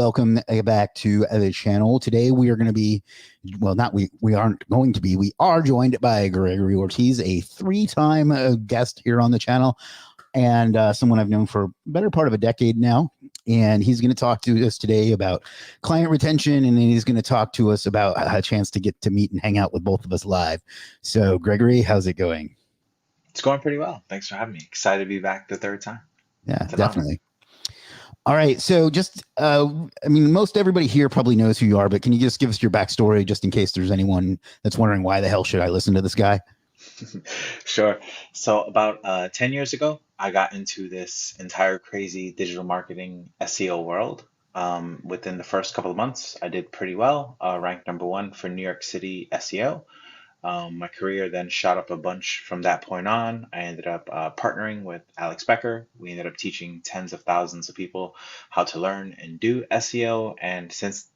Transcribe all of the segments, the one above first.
Welcome back to the channel. Today we are going to be, well, not we aren't going to be, we are joined by Gregory Ortiz, a three-time guest here on the channel, and someone I've known for a better part of a decade now. And he's going to talk to us today about client retention, and then he's going to talk to us about a chance to get to meet and hang out with both of us live. So, Gregory, how's it going? It's going pretty well. Thanks for having me. Excited to be back the third time. Yeah, It's an honor. definitely. All right. So just, I mean, most everybody here probably knows who you are, but can you just give us your backstory just in case there's anyone that's wondering why the hell should I listen to this guy? Sure. So about 10 years ago, I got into this entire crazy digital marketing SEO world. Within the first couple of months, I did pretty well, ranked number one for New York City SEO. My career then shot up a bunch from that point on. I ended up partnering with Alex Becker. We ended up teaching tens of thousands of people how to learn and do SEO. And since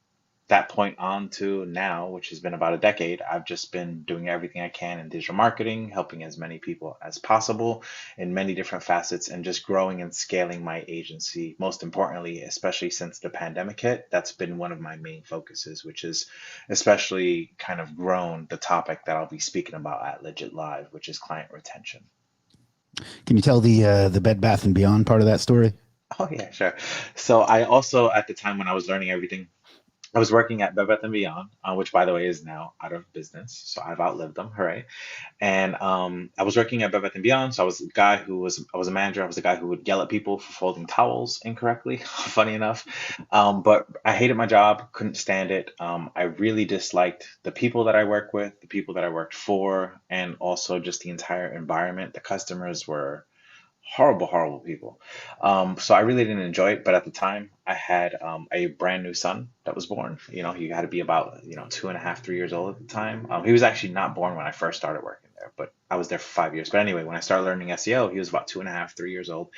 that point on to now, which has been about a decade, I've just been doing everything I can in digital marketing, helping as many people as possible in many different facets, and just growing and scaling my agency. Most importantly, especially since the pandemic hit, that's been one of my main focuses, which is especially kind of grown the topic that I'll be speaking about at Legiit Live, which is client retention. Can you tell the Bed Bath and Beyond part of that story? Oh yeah, sure. So I also, at the time when I was learning everything, I was working at Bed Bath& and Beyond, which by the way is now out of business. So I've outlived them. Hooray. And I was working at Bed Bath& and Beyond. So I was a manager. I was the guy who would yell at people for folding towels incorrectly, funny enough. But I hated my job, couldn't stand it. I really disliked the people that I work with, the people that I worked for, and also just the entire environment. The customers were horrible, horrible people. So I really didn't enjoy it. But at the time, I had a brand new son that was born. You know, he had to be about, 2.5, 3 years old at the time. He was actually not born when I first started working there, but I was there for 5 years. But anyway, when I started learning SEO, he was about 2.5, 3 years old.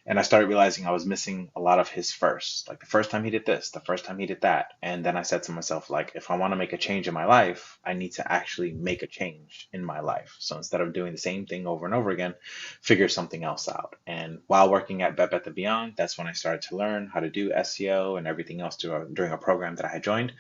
And I started realizing I was missing a lot of his first. Like the first time he did this, the first time he did that. And then I said to myself, like, if I want to make a change in my life, I need to actually make a change in my life. So instead of doing the same thing over and over again, figure something else out. And while working at Bed Bath& and Beyond, that's when I started to learn how to do SEO and everything else during a program that I had joined.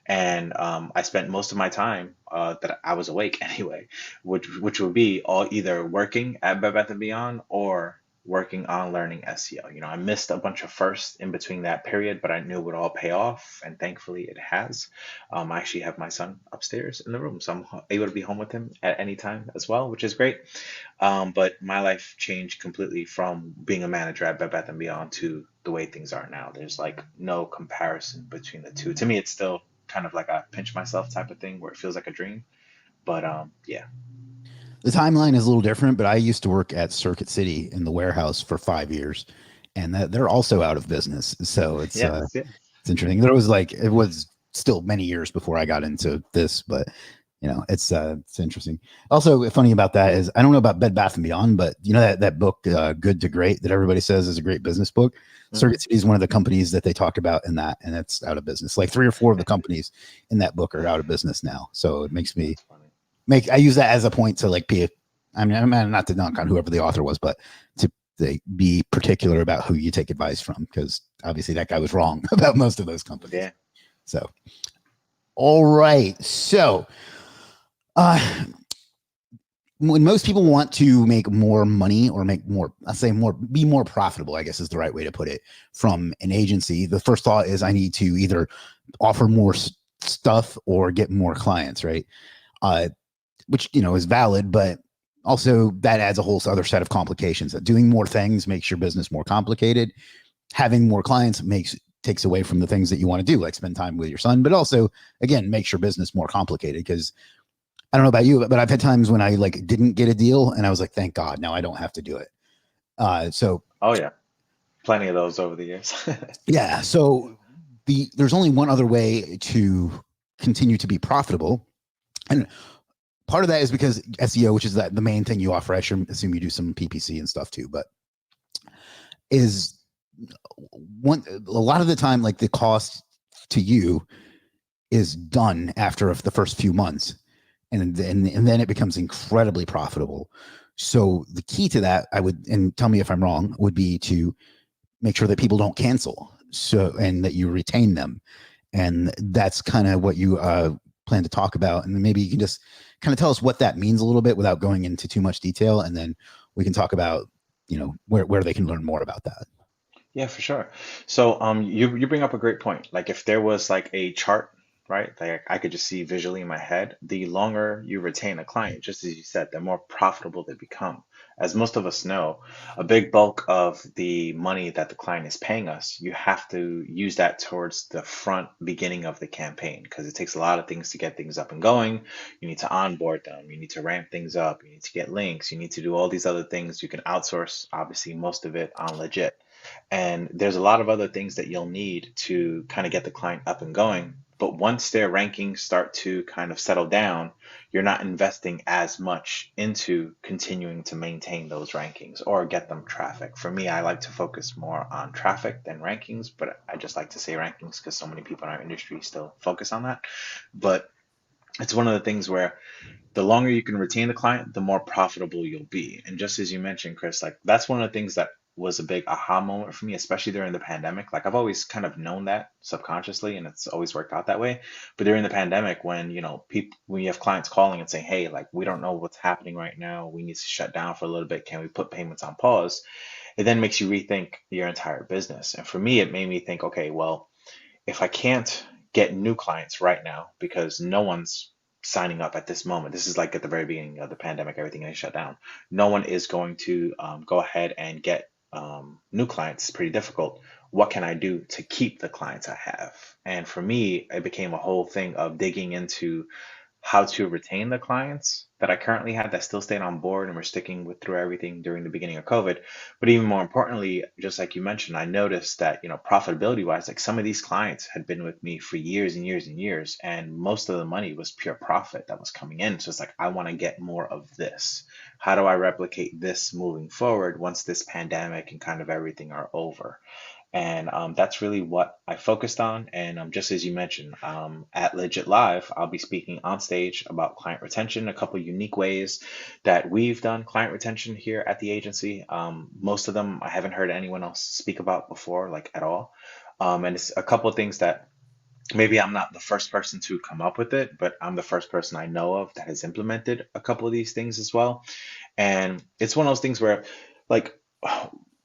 And I spent most of my time that I was awake anyway, which would be all either working at Bed Bath& and Beyond or working on learning SEO. You know, I missed a bunch of firsts in between that period, but I knew it would all pay off, and thankfully it has. I actually have my son upstairs in the room, so I'm able to be home with him at any time as well, which is great. But my life changed completely from being a manager at Bed Bath& and Beyond to the way things are now. There's like no comparison between the two. To me, it's still kind of like a pinch myself type of thing where it feels like a dream. But yeah. The timeline is a little different, but I used to work at Circuit City in the warehouse for 5 years, and they're also out of business. So Yes, yes. it's interesting. It was still many years before I got into this, but it's interesting. Also, funny about that is I don't know about Bed Bath and Beyond, but you know that book Good to Great that everybody says is a great business book. Mhm. Circuit City is one of the companies that they talk about in that, and it's out of business. Like 3 or 4 of the companies in that book are out of business now. So it makes me That's funny. I use that as a point to like be. I mean, I'm not to knock on whoever the author was, but to be particular about who you take advice from, because obviously that guy was wrong about most of those companies. Yeah. So, all right. So, when most people want to make more money or make more, be more profitable, I guess is the right way to put it, from an agency, the first thought is I need to either offer more stuff or get more clients, right? Which, is valid, but also that adds a whole other set of complications. That doing more things makes your business more complicated. Having more clients takes away from the things that you want to do, like spend time with your son, but also, again, makes your business more complicated. Because I don't know about you, but I've had times when I like didn't get a deal and I was like, thank God, now I don't have to do it. So Oh yeah. Plenty of those over the years. yeah, so there's only one other way to continue to be profitable, and part of that is because SEO, which is the main thing you offer. I should assume you do some PPC and stuff too, but is a lot of the time, like the cost to you is done after the first few months, and then it becomes incredibly profitable. So the key to that, and tell me if I'm wrong, would be to make sure that people don't cancel. so and that you retain them, and that's kind of what you plan to talk about. And then maybe you can just kind of tell us what that means a little bit without going into too much detail, and then we can talk about where they can learn more about that. Yeah, for sure. So, you bring up a great point. Like, if there was like a chart, right? Like I could just see visually in my head, the longer you retain a client, just as you said, the more profitable they become. As most of us know, a big bulk of the money that the client is paying us, you have to use that towards the front beginning of the campaign because it takes a lot of things to get things up and going. You need to onboard them, you need to ramp things up, you need to get links, you need to do all these other things. You can outsource, obviously, most of it on Legit. And there's a lot of other things that you'll need to kind of get the client up and going. But once their rankings start to kind of settle down, you're not investing as much into continuing to maintain those rankings or get them traffic. For me, I like to focus more on traffic than rankings, but I just like to say rankings because so many people in our industry still focus on that. But it's one of the things where the longer you can retain the client, the more profitable you'll be. And just as you mentioned, Chris, like that's one of the things that was a big aha moment for me, especially during the pandemic. Like I've always kind of known that subconsciously, and it's always worked out that way. But during the pandemic, when people, when you have clients calling and saying, "Hey, like we don't know what's happening right now. We need to shut down for a little bit. Can we put payments on pause?" It then makes you rethink your entire business. And for me, it made me think, okay, well, if I can't get new clients right now because no one's signing up at this moment, this is like at the very beginning of the pandemic, everything is shut down. No one is going to go ahead and get new clients. It's pretty difficult. What can I do to keep the clients I have? And for me, it became a whole thing of digging into how to retain the clients that I currently had that still stayed on board and were sticking with through everything during the beginning of COVID. But even more importantly, just like you mentioned, I noticed that, profitability wise, like some of these clients had been with me for years and years and years, and most of the money was pure profit that was coming in. So it's like, I want to get more of this. How do I replicate this moving forward once this pandemic and kind of everything are over? And that's really what I focused on. And just as you mentioned, at Legit Live, I'll be speaking on stage about client retention, a couple unique ways that we've done client retention here at the agency. Most of them I haven't heard anyone else speak about before, like at all. And it's a couple of things that maybe I'm not the first person to come up with it, but I'm the first person I know of that has implemented a couple of these things as well. And it's one of those things where, like,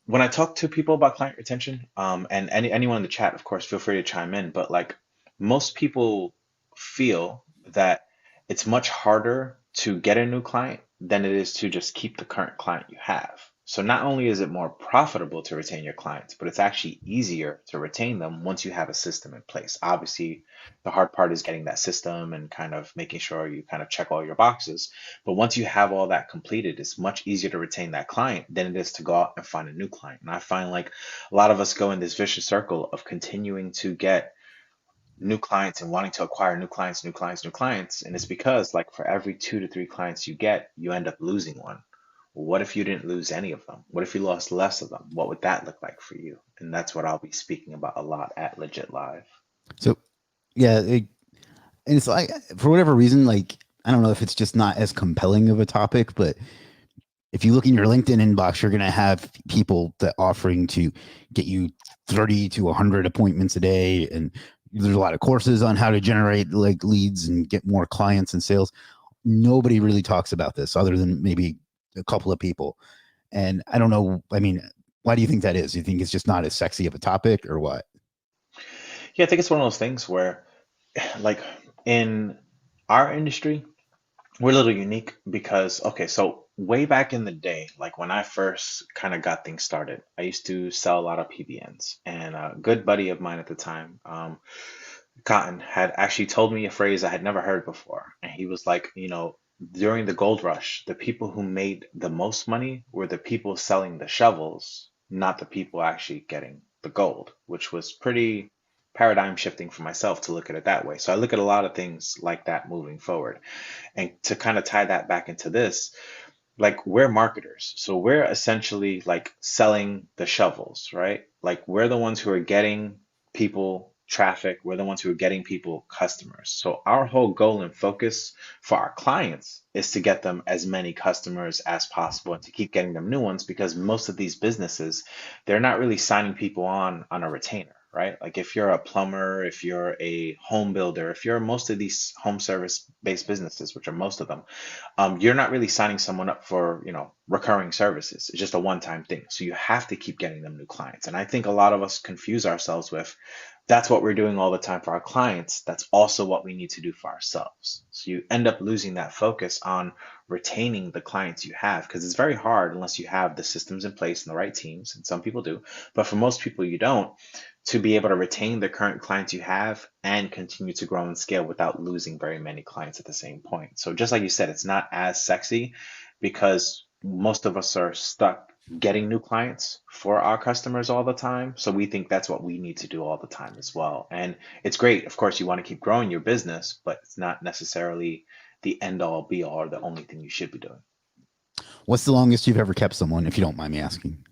when I talk to people about client retention, and anyone in the chat, of course, feel free to chime in, but like most people feel that it's much harder to get a new client than it is to just keep the current client you have. So not only is it more profitable to retain your clients, but it's actually easier to retain them once you have a system in place. Obviously, the hard part is getting that system and kind of making sure you kind of check all your boxes. But once you have all that completed, it's much easier to retain that client than it is to go out and find a new client. And I find like a lot of us go in this vicious circle of continuing to get new clients and wanting to acquire new clients, new clients, new clients. And it's because like for every 2 to 3 clients you get, you end up losing one. Well, what if you didn't lose any of them? What if you lost less of them? What would that look like for you? And that's what I'll be speaking about a lot at Legit Live. So yeah, and it's like for whatever reason, like I don't know if it's just not as compelling of a topic, but if you look in your LinkedIn inbox, you're going to have people that offering to get you 30 to 100 appointments a day. And there's a lot of courses on how to generate like leads and get more clients and sales. Nobody really talks about this other than maybe a couple of people. And I don't know. I mean, why do you think that is? You think it's just not as sexy of a topic or what? Yeah, I think it's one of those things where, like, in our industry, we're a little unique because, okay, so way back in the day, like when I first kind of got things started, I used to sell a lot of PBNs. And a good buddy of mine at the time, Cotton, had actually told me a phrase I had never heard before. And he was like, during the gold rush, the people who made the most money were the people selling the shovels, not the people actually getting the gold, which was pretty paradigm shifting for myself to look at it that way. So I look at a lot of things like that moving forward. And to kind of tie that back into this, like we're marketers. So we're essentially like selling the shovels, right? Like we're the ones who are getting people traffic. We're the ones who are getting people customers. So our whole goal and focus for our clients is to get them as many customers as possible and to keep getting them new ones because most of these businesses, they're not really signing people on a retainer. right? Like if you're a plumber, if you're a home builder, if you're most of these home service based businesses, which are most of them, you're not really signing someone up for, recurring services. It's just a one-time thing. So you have to keep getting them new clients. And I think a lot of us confuse ourselves with that's what we're doing all the time for our clients. That's also what we need to do for ourselves. So you end up losing that focus on retaining the clients you have because it's very hard unless you have the systems in place and the right teams. And some people do, but for most people, you don't to be able to retain the current clients you have and continue to grow and scale without losing very many clients at the same point. So just like you said, it's not as sexy because most of us are stuck getting new clients for our customers all the time. So we think that's what we need to do all the time as well. And it's great. Of course, you want to keep growing your business, but it's not necessarily the end all be all or the only thing you should be doing. What's the longest you've ever kept someone, if you don't mind me asking?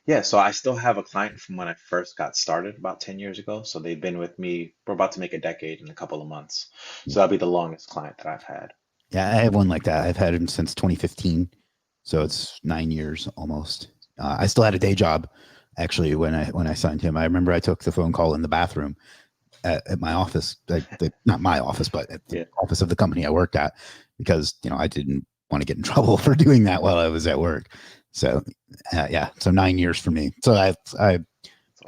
Yeah, so I still have a client from when I first got started about 10 years ago. So they've been with me, we're about to make a decade in a couple of months. So that'll be the longest client that I've had. Yeah, I have one like that. I've had him since 2015, so it's 9 years almost. I still had a day job actually when I signed him. I remember I took the phone call in the bathroom at my office, not my office, but at the Yeah. office of the company I worked at, because I didn't want to get in trouble for doing that while I was at work. So yeah, so 9 years for me. So I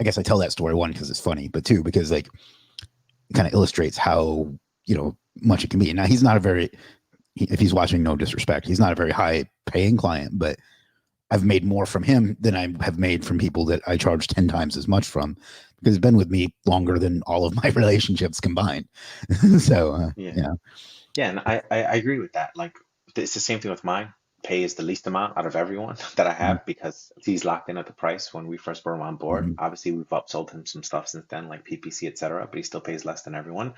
guess I tell that story, one, because it's funny, but two, because like it kind of illustrates how much it can be. Now he's not a very, if he's watching, no disrespect, he's not a very high paying client, but I've made more from him than I have made from people that I charge 10 times as much from, because he's been with me longer than all of my relationships combined. So Yeah. yeah. Yeah, and I agree with that. Like it's the same thing with mine. Pay is the least amount out of everyone that I have because he's locked in at the price when we first brought him on board. Mm-hmm. Obviously, we've upsold him some stuff since then, like PPC, etc., but he still pays less than everyone.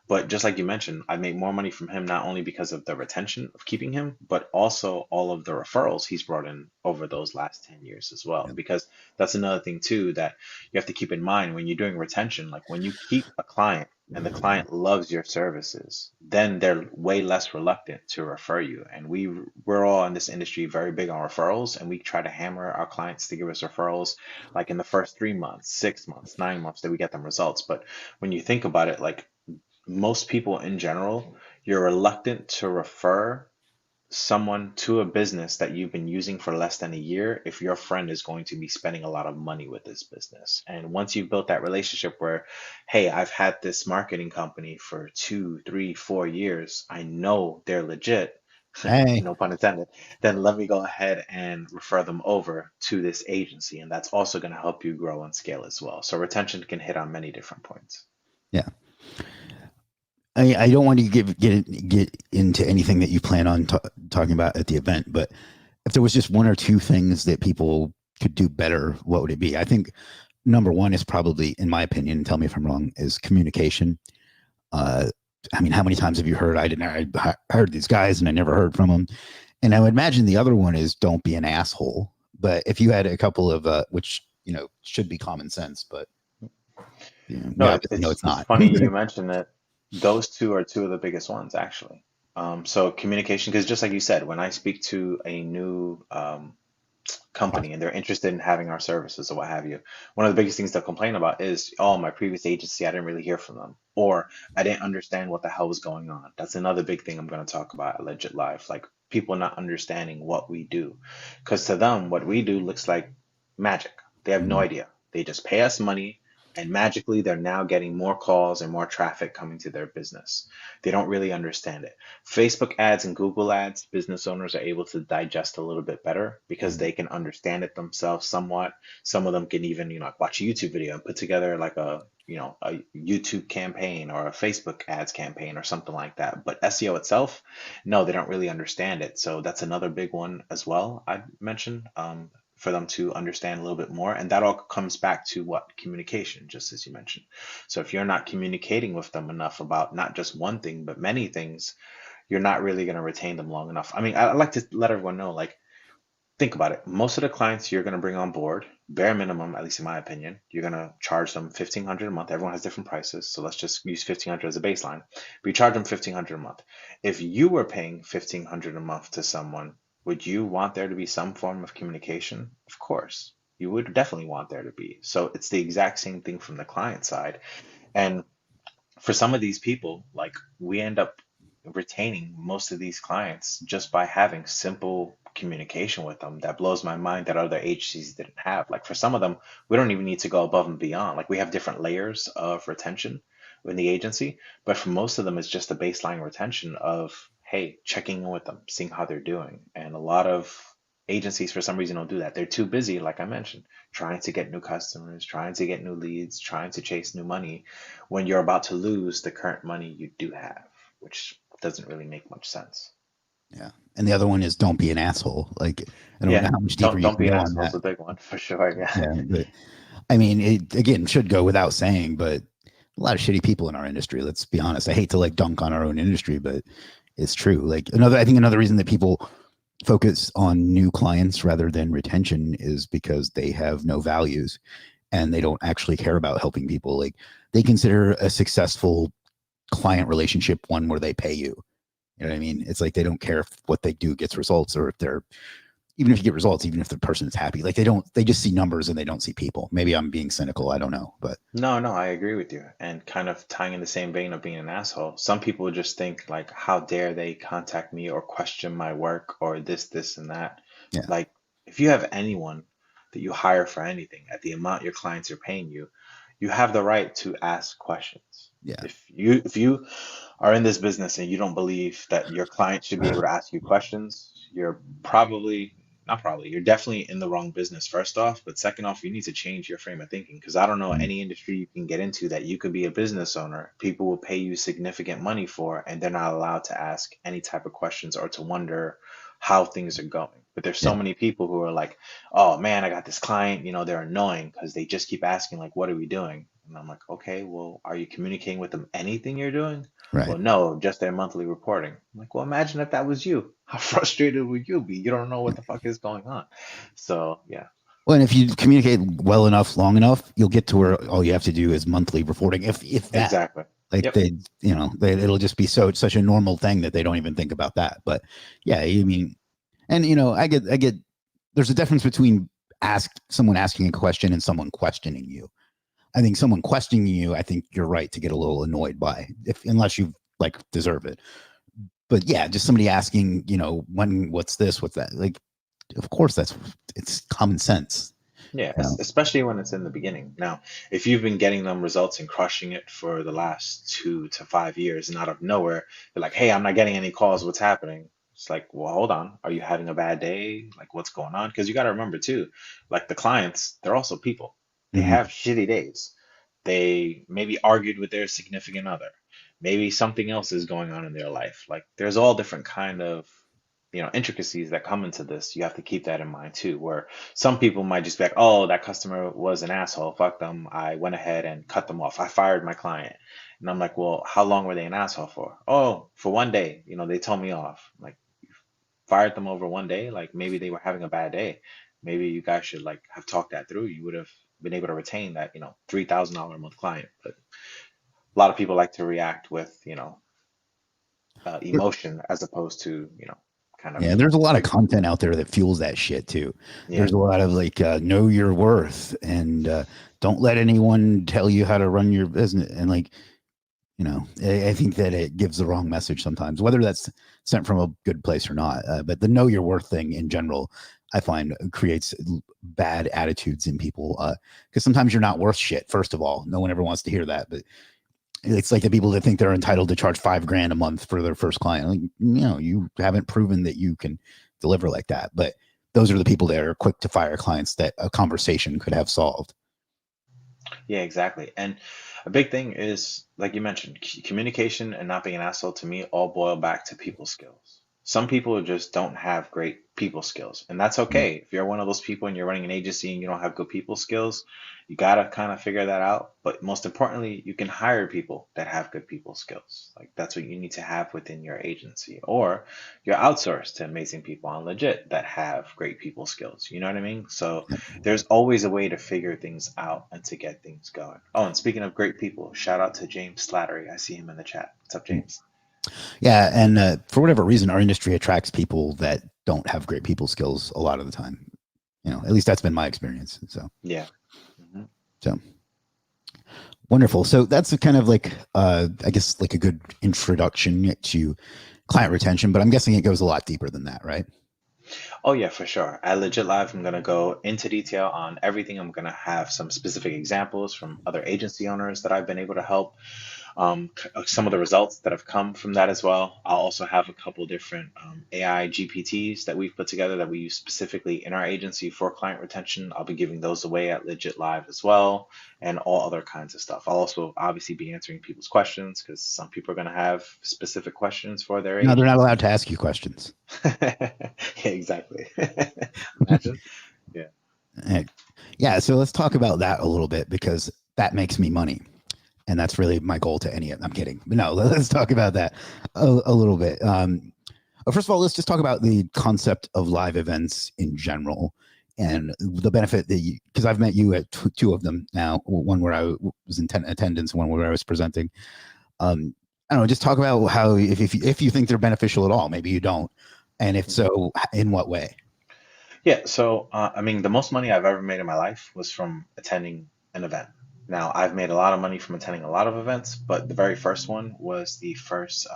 But just like you mentioned, I make more money from him not only because of the retention of keeping him, but also all of the referrals he's brought in over those last 10 years as well. Yeah. Because that's another thing too that you have to keep in mind when you're doing retention. Like when you keep a client and the client loves your services, then they're way less reluctant to refer you. And we're all in this industry very big on referrals, and we try to hammer our clients to give us referrals like in the first 3 months, 6 months, 9 months that we get them results. But when you think about it, like most people in general, you're reluctant to refer someone to a business that you've been using for less than a year if your friend is going to be spending a lot of money with this business. And once you've built that relationship where, hey, I've had this marketing company for 2, 3, 4 years, I know they're legit, Hey, no pun intended, then let me go ahead and refer them over to this agency. And that's also going to help you grow and scale as well. So retention can hit on many different points. yeah. I don't want to get into anything that you plan on talking about at the event, but if there was just one or two things that people could do better, what would it be? I think number one is probably, in my opinion, tell me if I'm wrong, is communication. Uh, I mean, how many times have you heard, I heard these guys and I never heard from them? And I would imagine the other one is don't be an asshole. But if you had a couple of, which, should be common sense, but we No, obviously know it's it's not. funny you mentioned that those two are two of the biggest ones actually. So communication, because just like you said, when I speak to a new company and they're interested in having our services or what have you, one of the biggest things they'll complain about is, oh, my previous agency, I didn't really hear from them, or I didn't understand what the hell was going on. That's another big thing I'm going to talk about at Legit Live, like people not understanding what we do, because to them, what we do looks like magic. They have no idea. They just pay us money. And magically, they're now getting more calls and more traffic coming to their business. They don't really understand it. Facebook ads and Google ads, business owners are able to digest a little bit better because they can understand it themselves somewhat. Some of them can even, watch a YouTube video and put together like a YouTube campaign or a Facebook ads campaign or something like that. But SEO itself, no, they don't really understand it. So that's another big one as well I mentioned. For them to understand a little bit more. And that all comes back to what? Communication, just as you mentioned. So if you're not communicating with them enough about not just one thing, but many things, you're not really going to retain them long enough. I mean, I like to let everyone know, like, think about it. Most of the clients you're going to bring on board, bare minimum, at least in my opinion, you're going to charge them 1,500 a month. Everyone has different prices. So let's just use 1,500 as a baseline. But you charge them 1,500 a month. If you were paying 1,500 a month to someone, would you want there to be some form of communication? Of course. you would definitely want there to be. So it's the exact same thing from the client side. And for some of these people, like we end up retaining most of these clients just by having simple communication with them that blows my mind that other agencies didn't have. Like for some of them, we don't even need to go above and beyond. Like we have different layers of retention in the agency, but for most of them, it's just a baseline retention of, hey, checking in with them, seeing how they're doing. And a lot of agencies, for some reason, don't do that. They're too busy, like I mentioned, trying to get new customers, trying to get new leads, trying to chase new money when you're about to lose the current money you do have, which doesn't really make much sense. Yeah. And the other one is don't be an asshole. Like, I don't know Yeah, how much deeper you don't can be an go on asshole is that. a big one for sure. Yeah. Yeah. But I mean, it again should go without saying, but a lot of shitty people in our industry. Let's be honest. I hate to like dunk on our own industry, but it's true. Like I think another reason that people focus on new clients rather than retention is because they have no values and they don't actually care about helping people. Like they consider a successful client relationship one where they pay you. You know what I mean? It's like they don't care if what they do gets results or if they're even if you get results, even if the person is happy. Like they just see numbers and they don't see people. Maybe I'm being cynical. I don't know. But No, no, I agree with you. And kind of tying in the same vein of being an asshole, some people just think like, how dare they contact me or question my work or this, and that. yeah, Like, if you have anyone that you hire for anything at the amount your clients are paying you, you have the right to ask questions. yeah. If you are in this business and you don't believe that your client should be able to ask you questions, you're probably not probably, you're definitely in the wrong business, first off. But second off, you need to change your frame of thinking because I don't know Mm, any industry you can get into that you could be a business owner, people will pay you significant money for, and they're not allowed to ask any type of questions or to wonder how things are going. But there's yeah, so many people who are like, oh man, I got this client, they're annoying because they just keep asking, like, what are we doing? And I'm like, okay, well, are you communicating with them anything you're doing? right. Well, no, just their monthly reporting. I'm like, well, imagine if that was you. How frustrated would you be? You don't know what the fuck is going on. So, yeah, Well, and if you communicate well enough, long enough, you'll get to where all you have to do is monthly reporting. If that, exactly. like Yep. it'll just be such a normal thing that they don't even think about that. But yeah, I mean, and I get. There's a difference between someone asking a question and someone questioning you. I think someone questioning you, I think you're right to get a little annoyed by if unless you like deserve it. But yeah, just somebody asking, what's this, what's that? Like, of course it's common sense. Yeah, You know? especially when it's in the beginning. Now, if you've been getting them results and crushing it for the last 2 to 5 years, and out of nowhere, they're like, "Hey, I'm not getting any calls. What's happening?" It's like, well, hold on. Are you having a bad day? Like, what's going on? Because you got to remember too, like the clients, they're also people. They Mhm. have shitty days. They maybe argued with their significant other. Maybe something else is going on in their life. Like, there's all different kind of intricacies that come into this. You have to keep that in mind too, where some people might just be like, oh, that customer was an asshole, fuck them, I went ahead and cut them off, I fired my client. And I'm like, well, how long were they an asshole for? Oh, for one day, they told me off. I'm like, fired them over one day? Like maybe they were having a bad day. Maybe you guys should like have talked that through. You would have been able to retain that $3,000 a month client. But a lot of people like to react with emotion as opposed to kind of Yeah, there's a lot of like, content out there that fuels that shit too. yeah. There's a lot of like know your worth and don't let anyone tell you how to run your business. And like, I think that it gives the wrong message sometimes, whether that's sent from a good place or not. But the know your worth thing in general, I find creates bad attitudes in people because sometimes you're not worth shit. First of all, no one ever wants to hear that, but it's like the people that think they're entitled to charge $5,000 a month for their first client. Like, you haven't proven that you can deliver like that. But those are the people that are quick to fire clients that a conversation could have solved. Yeah, exactly. And a big thing is, like you mentioned, communication and not being an asshole to me all boil back to people skills. Some people just don't have great people skills, and that's Mm. okay. If you're one of those people and you're running an agency and you don't have good people skills, you gotta kind of figure that out. But most importantly, you can hire people that have good people skills. Like that's what you need to have within your agency, or you're outsourced to amazing people on Legit that have great people skills. You know what I mean? So there's always a way to figure things out and to get things going. Oh, and speaking of great people, shout out to James Slattery. I see him in the chat. What's up, James? Yeah, and for whatever reason, our industry attracts people that don't have great people skills a lot of the time. At least that's been my experience. Yeah. Hmm. So wonderful. So that's a kind of like, I guess like a good introduction to client retention, but I'm guessing it goes a lot deeper than that, right? Oh yeah, for sure. At Legit Live, I'm gonna go into detail on everything. I'm gonna have some specific examples from other agency owners that I've been able to help, some of the results that have come from that as well. I'll also have a couple different AI GPTs that we've put together that we use specifically in our agency for client retention. I'll be giving those away at Legit Live as well, and all other kinds of stuff. I'll also obviously be answering people's questions because some people are going to have specific questions for their No, they're not allowed agency. to ask you questions. Yeah, exactly. Imagine. Yeah. Eh, Yeah, so let's talk about that a little bit because that makes me money. And that's really my goal to any of I'm kidding. But no, let's talk about that a little bit. First of all, let's just talk about the concept of live events in general and the benefit that you, because I've met you at two of them now, one where I was in attendance, one where I was presenting. I don't know, just talk about how, if you think they're beneficial at all, maybe you don't. And if Mhm. so, in what way? Yeah, so I mean, the most money I've ever made in my life was from attending an event. Now, I've made a lot of money from attending a lot of events, but the very first one was the first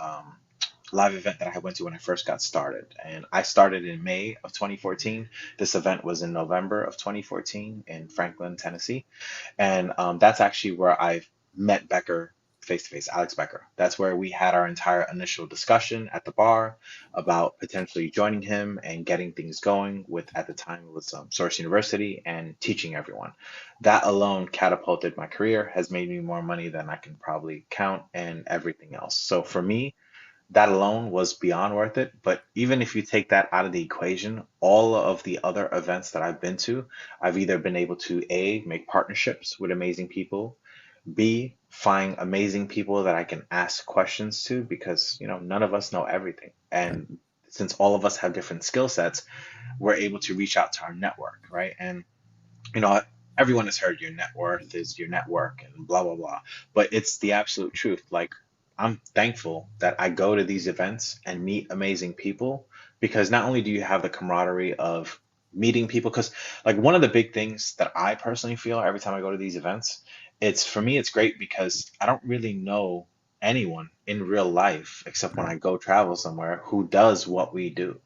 live event that I went to when I first got started. And I started in May of 2014. This event was in November of 2014 in Franklin, Tennessee. And that's actually where I met Becker face to face, Alex Becker. That's where we had our entire initial discussion at the bar about potentially joining him and getting things going with, at the time, it was Source University and teaching everyone. That alone catapulted my career, has made me more money than I can probably count, and everything else. So for me, that alone was beyond worth it. But even if you take that out of the equation, all of the other events that I've been to, I've either been able to A, make partnerships with amazing people, B, find amazing people that I can ask questions to because, none of us know everything. Right. And since all of us have different skill sets, we're able to reach out to our network, right? And you know, everyone has heard your net worth is your network and blah, blah, blah. But it's the absolute truth. Like, I'm thankful that I go to these events and meet amazing people because not only do you have the camaraderie of meeting people, because, like, one of the big things that I personally feel every time I go to these events, it's for me, it's great because I don't really know anyone in real life except when Right. I go travel somewhere who does what we do.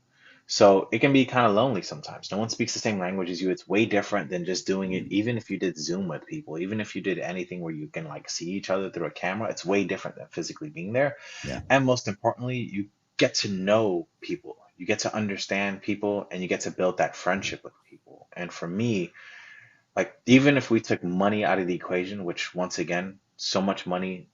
So it can be kind of lonely sometimes. No one speaks the same language as you. It's way different than just doing it, even if you did Zoom with people, even if you did anything where you can like see each other through a camera, it's way different than physically being there. Yeah. And most importantly, you get to know people, you get to understand people, and you get to build that friendship with people. And for me, like even if we took money out of the equation, which once again, so much money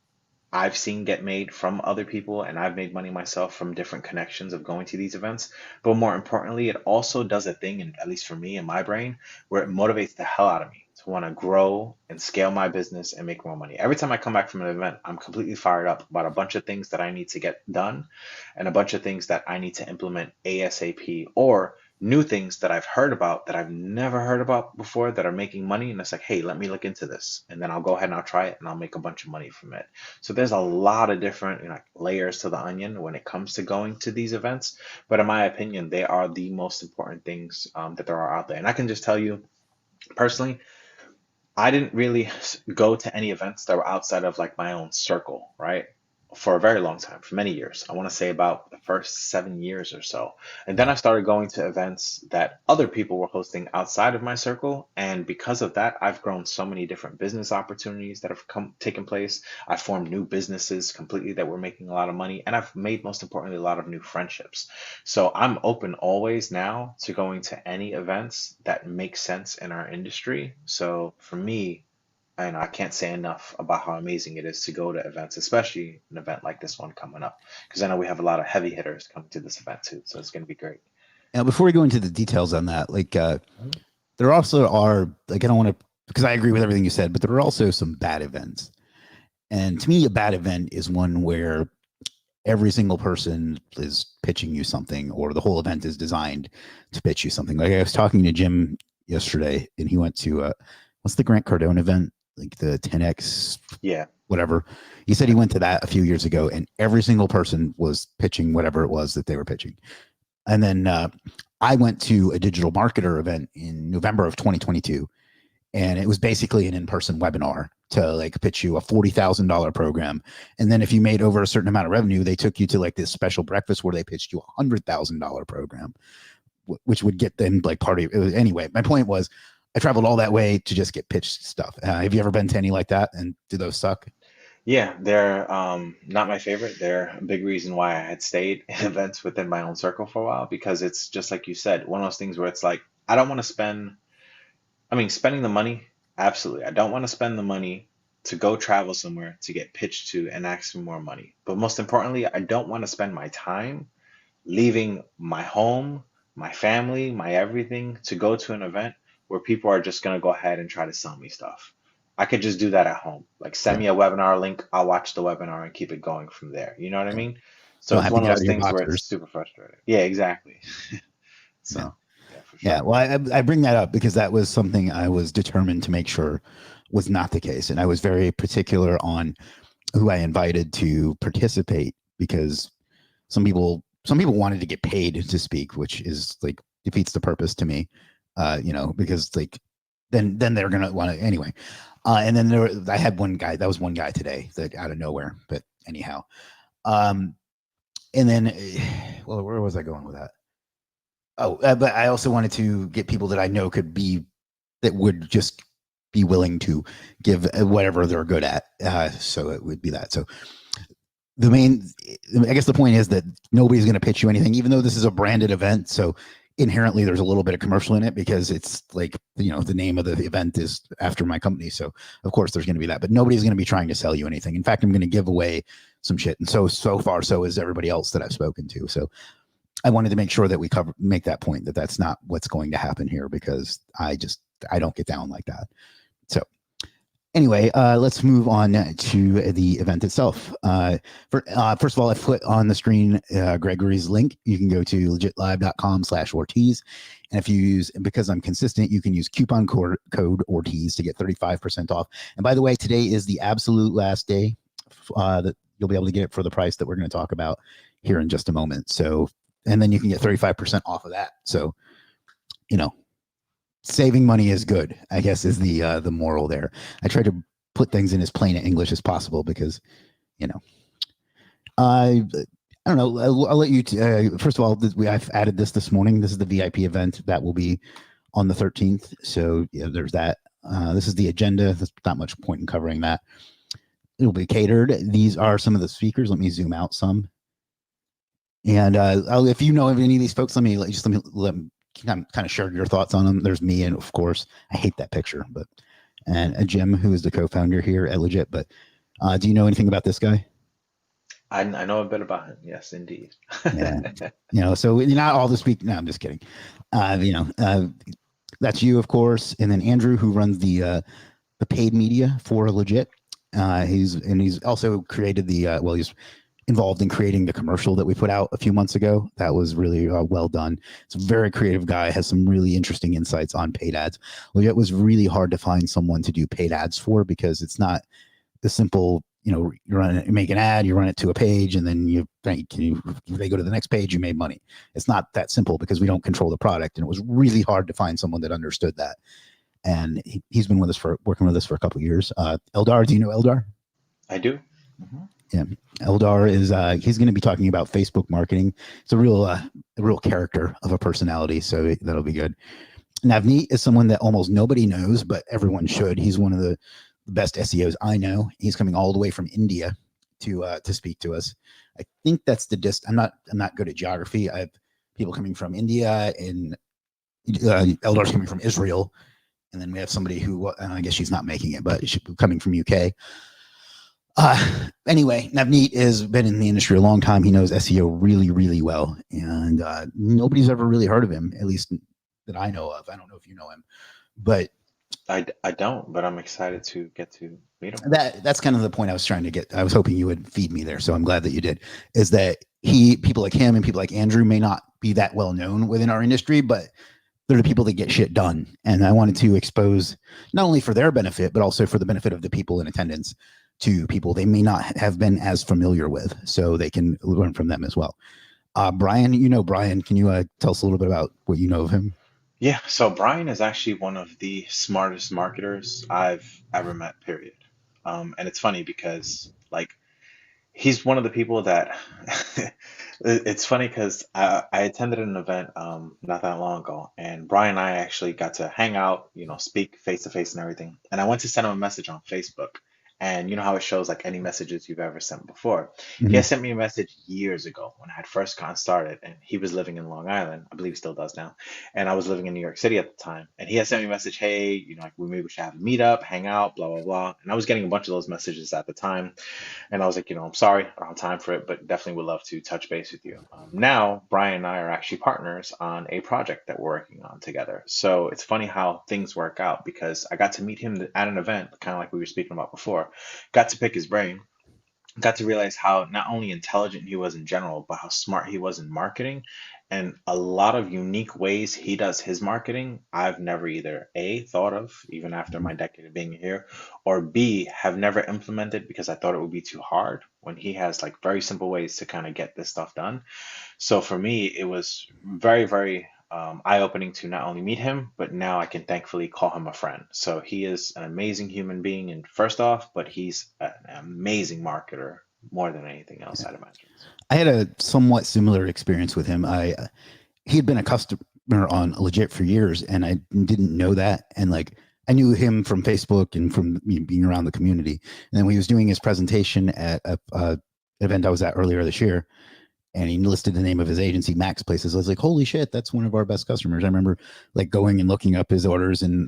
I've seen get made from other people, and I've made money myself from different connections of going to these events. But more importantly, it also does a thing, and at least for me in my brain, where it motivates the hell out of me to want to grow and scale my business and make more money. Every time I come back from an event, I'm completely fired up about a bunch of things that I need to get done and a bunch of things that I need to implement ASAP or new things that I've heard about that I've never heard about before that are making money. And it's like, hey, let me look into this. And then I'll go ahead and I'll try it and I'll make a bunch of money from it. So there's a lot of different, layers to the onion when it comes to going to these events. But in my opinion, they are the most important things that there are out there. And I can just tell you personally, I didn't really go to any events that were outside of like my own circle, right? For a very long time, for many years. I want to say about the first 7 years or so. And then Yeah. I started going to events that other people were hosting outside of my circle. And because of that, I've grown so many different business opportunities that have taken place. I formed new businesses completely that were making a lot of money. And I've made, most importantly, a lot of new friendships. So I'm open always now to going to any events that make sense in our industry. So for me, I can't say enough about how amazing it is to go to events, especially an event like this one coming up, because I know we have a lot of heavy hitters coming to this event too. So it's going to be great. Now, before we go into the details on that, like, there also are, like, I don't want to, because I agree with everything you said, but there are also some bad events. And to me, a bad event is one where every single person is pitching you something, or the whole event is designed to pitch you something. Like I was talking to Jim yesterday, and he went to what's the Grant Cardone event, like the 10x Yeah. whatever. He said he Yeah. went to that a few years ago, and every single person was pitching whatever it was that they were pitching. And then I went to a digital marketer event in November of 2022, and it was basically an in-person webinar to like pitch you a $40,000 program. And then if you made over a certain amount of revenue, they took you to like this special breakfast where they pitched you a $100,000 program, which would get them like party. Anyway, my point was I traveled all that way to just get pitched stuff. Have you ever been to any like that? And do those suck? Yeah, they're not my favorite. They're a big reason why I had stayed in events within my own circle for a while, because it's just like you said, one of those things where it's like I don't want to spend, I mean, spending the money, absolutely. I don't want to spend the money to go travel somewhere to get pitched to and ask for more money. But most importantly, I don't want to spend my time leaving my home, my family, my everything to go to an event where people are just going to go ahead and try to sell me stuff. I could just do that at home. Like send Yeah. me a webinar link, I'll watch the webinar and keep it going from there. You know what I Yeah. mean? So Don't it's have to one of get out those of your things where it's boxers. super frustrating. Yeah, exactly. Yeah. So, yeah, for Yeah. sure. Well, I bring that up because that was something I was determined to make sure was not the case. And I was very particular on who I invited to participate because some people wanted to get paid to speak, which is like defeats the purpose to me. Because like then they're gonna want to anyway. And then I had one guy. That was one guy today that out of nowhere. But anyhow, um, and then well, where was I going with that? Oh, but I also wanted to get people that I know that would just be willing to give whatever they're good at. So it would be that. So I guess the point is that nobody's going to pitch you anything, even though this is a branded event. So inherently there's a little bit of commercial in it because it's like, the name of the event is after my company. So of course there's going to be that, but nobody's going to be trying to sell you anything. In fact, I'm going to give away some shit. And so far, so is everybody else that I've spoken to. So I wanted to make sure that we make that point that that's not what's going to happen here because I don't get down like that. So anyway, let's move on to the event itself. First of all, I put on the screen Gregory's link. You can go to legitlive.com/Ortiz. And if you use, because I'm consistent, you can use coupon code Ortiz to get 35% off. And by the way, today is the absolute last day that you'll be able to get it for the price that we're going to talk about here in just a moment. So, and then you can get 35% off of that. So, saving money is good, I guess, is the moral there. I try to put things in as plain English as possible because, I don't know. I'll let you. First of all, I've added this morning. This is the VIP event that will be on the 13th. So yeah, there's that. This is the agenda. There's not much point in covering that. It'll be catered. These are some of the speakers. Let me zoom out some. And if you know of any of these folks, let me kind of share your thoughts on them. There's me, and of course, I hate that picture, and Jim, who is the co-founder here at Legiit. But do you know anything about this guy? I know a bit about him. Yes, indeed. Yeah, so not all this week. No, I'm just kidding. That's you, of course, and then Andrew, who runs the paid media for Legiit. He's also created he's involved in creating the commercial that we put out a few months ago. That was really well done. It's a very creative guy, has some really interesting insights on paid ads. It was really hard to find someone to do paid ads for because it's not the simple, you make an ad, you run it to a page, and then they go to the next page, you made money. It's not that simple because we don't control the product. And it was really hard to find someone that understood that. And he's been working with us for a couple of years. Eldar, do you know Eldar? I do. Mm-hmm. Yeah, Eldar is he's going to be talking about Facebook marketing. It's a real character of a personality, so that'll be good. Navneet is someone that almost nobody knows, but everyone should. He's one of the best SEOs I know. He's coming all the way from India to speak to us. I think that's I'm not good at geography. I have people coming from India, and Eldar's coming from Israel, and then we have somebody who I guess she's not making it, but she's coming from UK. Anyway, Navneet has been in the industry a long time. He knows SEO really, really well, and nobody's ever really heard of him, at least that I know of. I don't know if you know him, but I don't, but I'm excited to get to meet him. That's kind of the point I was trying to get. I was hoping you would feed me there, so I'm glad that you did. Is that people like him and people like Andrew may not be that well known within our industry, but they're the people that get shit done. And I wanted to expose not only for their benefit, but also for the benefit of the people in attendance to people they may not have been as familiar with, so they can learn from them as well. Brian, Brian, can you tell us a little bit about what you know of him? Yeah, so Brian is actually one of the smartest marketers I've ever met, period. And it's funny because like he's one of the people that it's funny because I attended an event not that long ago, and Brian and I actually got to hang out, speak face to face and everything. And I went to send him a message on Facebook, and you know how it shows like any messages you've ever sent before. He Hmm. had sent me a message years ago when I had first gotten started, and he was living in Long Island. I believe he still does now, and I was living in New York City at the time. And he had sent me a message, hey, like we maybe we should have a meetup, hang out, blah blah blah. And I was getting a bunch of those messages at the time. And I was like, I'm sorry, I don't have time for it, but definitely would love to touch base with you. Now, Brian and I are actually partners on a project that we're working on together. So it's funny how things work out because I got to meet him at an event, kind of like we were speaking about before, got to pick his brain, got to realize how not only intelligent he was in general, but how smart he was in marketing and a lot of unique ways he does his marketing. I've never either A, thought of, even after my decade of being here, or B, have never implemented because I thought it would be too hard when he has like very simple ways to kind of get this stuff done. So for me, it was very, very eye-opening to not only meet him, but now I can thankfully call him a friend. So he is an amazing human being, and first off, but he's an amazing marketer more than anything else, I'd imagine. I had a somewhat similar experience with him. He had been a customer on Legiit for years, and I didn't know that. And like, I knew him from Facebook and from being around the community. And then when he was doing his presentation at a event I was at earlier this year, and he listed the name of his agency, Max Places. I was like, holy shit, that's one of our best customers. I remember like going and looking up his orders and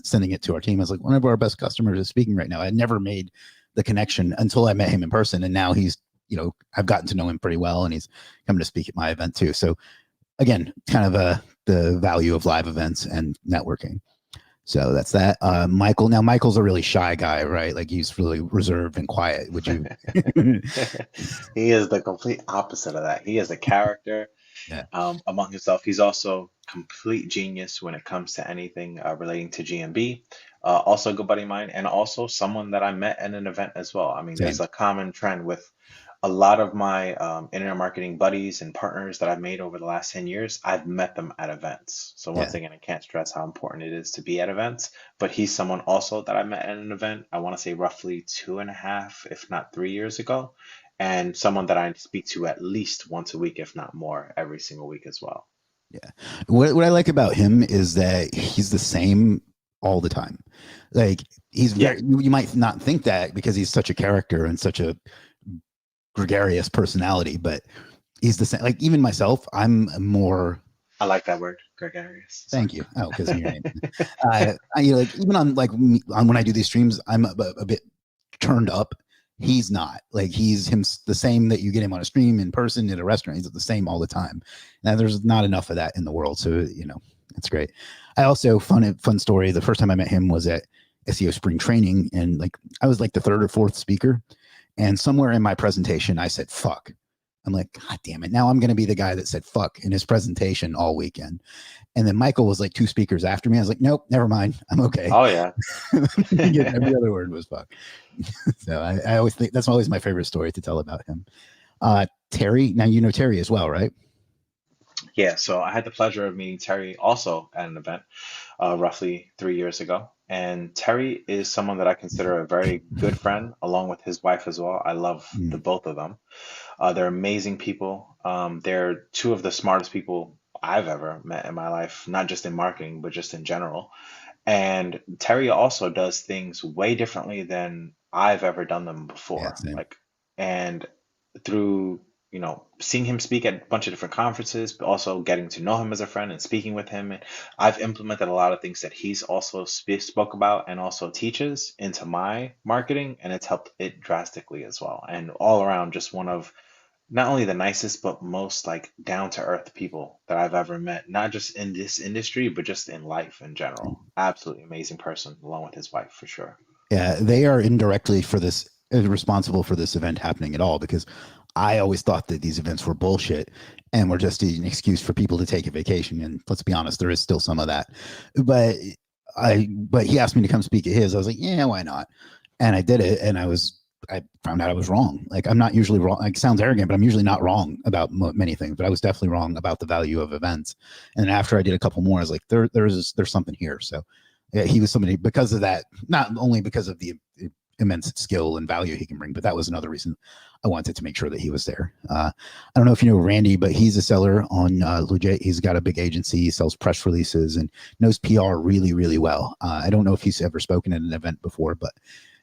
sending it to our team. I was like, one of our best customers is speaking right now. I had never made the connection until I met him in person. And now he's, I've gotten to know him pretty well, and he's coming to speak at my event too. So again, kind of the value of live events and networking. So that's that. Michael. Now Michael's a really shy guy, right? Like he's really reserved and quiet. Would you? He is the complete opposite of that. He is a character Yeah. among himself. He's also complete genius when it comes to anything relating to GMB. Also a good buddy of mine, and also someone that I met at an event as well. I mean, there's Same. a common trend with a lot of my internet marketing buddies and partners that I've made over the last 10 years. I've met them at events. So once Yeah. again, I can't stress how important it is to be at events. But he's someone also that I met at an event, I want to say roughly 2.5, if not 3 years ago, and someone that I speak to at least once a week, if not more, every single week as well. Yeah. What I like about him is that he's the same all the time. Like he's Yeah. very, you might not think that because he's such a character and such a gregarious personality, but he's the same. Like even myself, I'm more. I like that word, gregarious. Sorry. Thank you. Oh, because of your name. Like even on like on when I do these streams, I'm a bit turned up. He's not like he's him the same that you get him on a stream in person at a restaurant. He's the same all the time. Now there's not enough of that in the world, so it's great. I also fun story. The first time I met him was at SEO spring training, and like I was like the third or fourth speaker, and somewhere in my presentation I said fuck. I'm like, God damn it! Now I'm going to be the guy that said fuck in his presentation all weekend. And then Michael was like two speakers after me. I was like, nope, never mind. I'm okay. Oh yeah. Every other word was fuck. So I always think that's always my favorite story to tell about him. Terry, now you know Terry as well, right? Yeah, so I had the pleasure of meeting Terry also at an event roughly 3 years ago. And Terry is someone that I consider a very good friend, along with his wife as well. I love the Mm, both of them. They're amazing people. They're two of the smartest people I've ever met in my life, not just in marketing, but just in general. And Terry also does things way differently than I've ever done them yeah, before. same. Like, and through, seeing him speak at a bunch of different conferences, but also getting to know him as a friend and speaking with him, and I've implemented a lot of things that he's also spoke about and also teaches into my marketing, and it's helped it drastically as well. And all around, just one of not only the nicest but most like down to earth people that I've ever met, not just in this industry, but just in life in general. Absolutely amazing person, along with his wife for sure. Yeah, they are indirectly for this responsible for this event happening at all because I always thought that these events were bullshit and were just an excuse for people to take a vacation. And let's be honest, there is still some of that. But but he asked me to come speak at his. I was like, yeah, why not? And I did it, and I was I found out I was wrong. Like, I'm not usually wrong. Like, sounds arrogant, but I'm usually not wrong about many things. But I was definitely wrong about the value of events. And then after I did a couple more, I was like, there's something here. So yeah, he was somebody because of that. Not only because of the immense skill and value he can bring, but that was another reason I wanted to make sure that he was there. I don't know if you know Randy, but he's a seller on Legiit. He's got a big agency, he sells press releases and knows PR really, really well. I don't know if he's ever spoken at an event before, but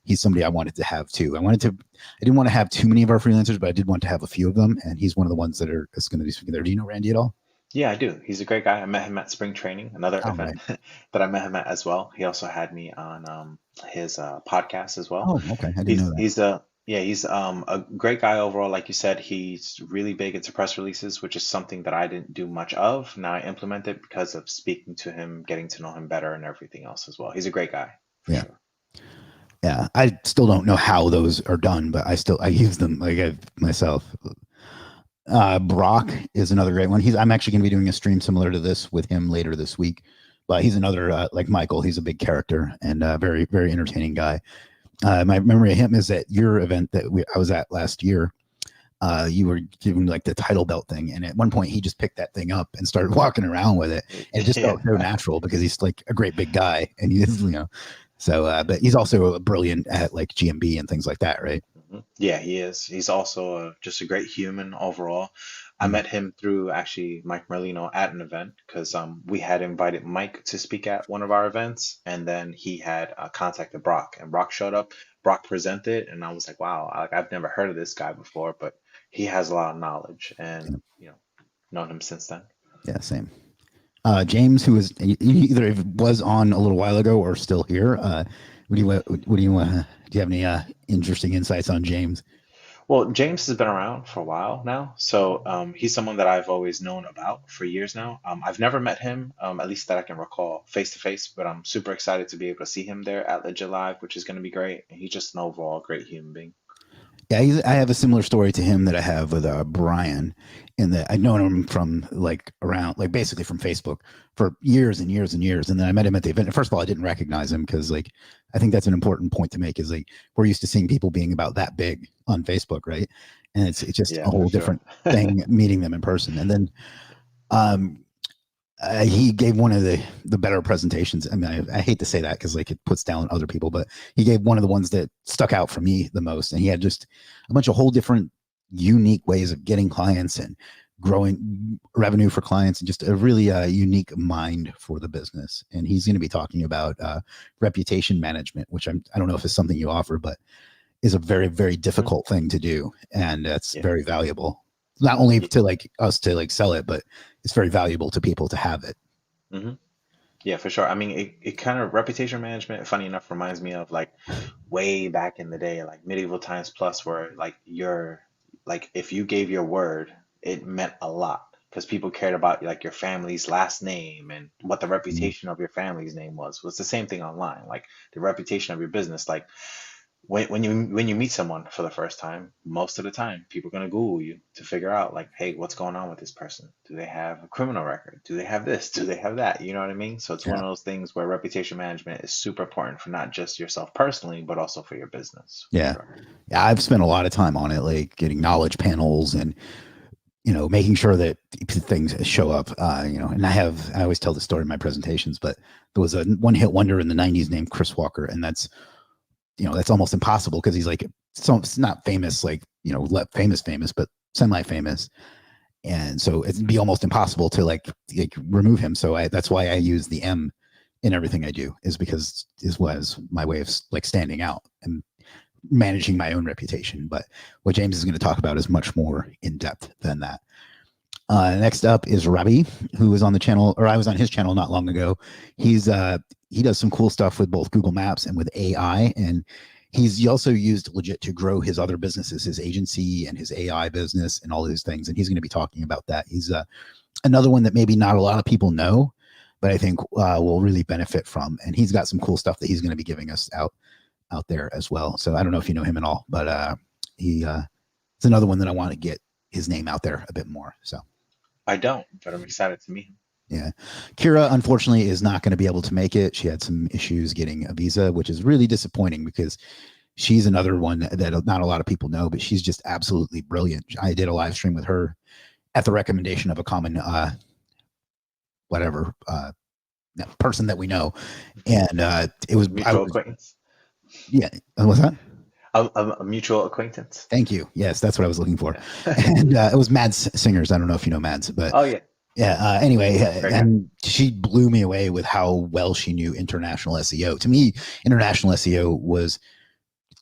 he's somebody I wanted to have too. I didn't want to have too many of our freelancers, but I did want to have a few of them. And he's one of the ones that's going to be speaking there. Do you know Randy at all? Yeah, I do. He's a great guy. I met him at spring training, another Oh, event right. that I met him at as well. He also had me on his podcast as well. Oh, okay. I didn't He's know that. he's a yeah, he's a great guy overall. Like you said, he's really big into press releases, which is something that I didn't do much of. Now I implement it because of speaking to him, getting to know him better, and everything else as well. He's a great guy for Yeah. sure. Yeah. I still don't know how those are done, but I use them myself. Brock is another great one. I'm actually going to be doing a stream similar to this with him later this week, but he's another, like Michael, he's a big character and very, very entertaining guy. My memory of him is at your event that I was at last year. You were giving like the title belt thing, and at one point he just picked that thing up and started walking around with it, and it just felt so Yeah. natural because he's like a great big guy, and he is, so. But he's also brilliant at like GMB and things like that, right? Yeah, he is. He's also just a great human overall. I Mm. met him through actually Mike Merlino at an event because we had invited Mike to speak at one of our events, and then he had contacted Brock, and Brock showed up. Brock presented, and I was like, "Wow, like I've never heard of this guy before, but he has a lot of knowledge," and Yeah, known him since then. yeah, same. James, who is he either was on a little while ago or still here. What do you want? Do you have any interesting insights on James? Well, James has been around for a while now, so he's someone that I've always known about for years now. I've never met him, at least that I can recall, face to face, but I'm super excited to be able to see him there at Legiit Live, which is going to be great. And he's just an overall great human being. Yeah, I have a similar story to him that I have with Brian, in that I'd known him from like around, like basically from Facebook for years and years and years. And then I met him at the event. And first of all, I didn't recognize him because like, I think that's an important point to make is like, we're used to seeing people being about that big on Facebook, right? And it's just Yeah, a for whole sure. different thing meeting them in person. And then um, he gave one of the better presentations. I mean, I hate to say that because like it puts down other people, but he gave one of the ones that stuck out for me the most. And he had just a bunch of whole different unique ways of getting clients and growing revenue for clients, and just a really unique mind for the business. And he's going to be talking about reputation management, which I don't know if it's something you offer, but is a very, very Mhm. difficult thing to do, and that's Yeah. very valuable. Not only Yeah. to like us to like sell it, but it's very valuable to people to have it. hmm Yeah, for sure. I mean, it kind of reputation management, funny enough, reminds me of like way back in the day, like medieval times plus, where like like if you gave your word, it meant a lot because people cared about like your family's last name and what the Mm. reputation of your family's name was. Well, it's the same thing online, like the reputation of your business. Like when you meet someone for the first time, most of the time people are going to Google you to figure out like, hey, what's going on with this person? Do they have a criminal record? Do they have this? Do they have that? You know what I mean? So it's one Yeah, of those things where reputation management is super important for not just yourself personally, but also for your business for yeah, sure. yeah. I've spent a lot of time on it, like getting knowledge panels and making sure that things show up. And I always tell the story in my presentations, but there was a one hit wonder in the '90s named Chris Walker, and that's almost impossible because he's like, so it's not famous, like, famous, but semi-famous. And so it'd be almost impossible to like remove him. So that's why I use the M in everything I do, is because it was my way of like standing out and managing my own reputation. But what James is going to talk about is much more in depth than that. Next up is Robbie, who was on the channel, or I was on his channel not long ago. He does some cool stuff with both Google Maps and with AI, and he also used Legiit to grow his other businesses, his agency and his AI business and all these things. And he's going to be talking about that. He's another one that maybe not a lot of people know, but I think will really benefit from. And he's got some cool stuff that he's going to be giving us out there as well. So I don't know if you know him at all, but it's another one that I want to get his name out there a bit more. So. I don't, but I'm excited to meet him. Yeah. Kira, unfortunately, is not going to be able to make it. She had some issues getting a visa, which is really disappointing because she's another one that not a lot of people know, but she's just absolutely brilliant. I did a live stream with her at the recommendation of a common whatever person that we know, and it was Mutual acquaintance. Yeah, what's that? A mutual acquaintance. Thank you. Yes, that's what I was looking for. Yeah. And it was Mads Singers. I don't know if you know Mads, but Oh yeah. Yeah. Anyway, and she blew me away with how well she knew international SEO. To me, international SEO was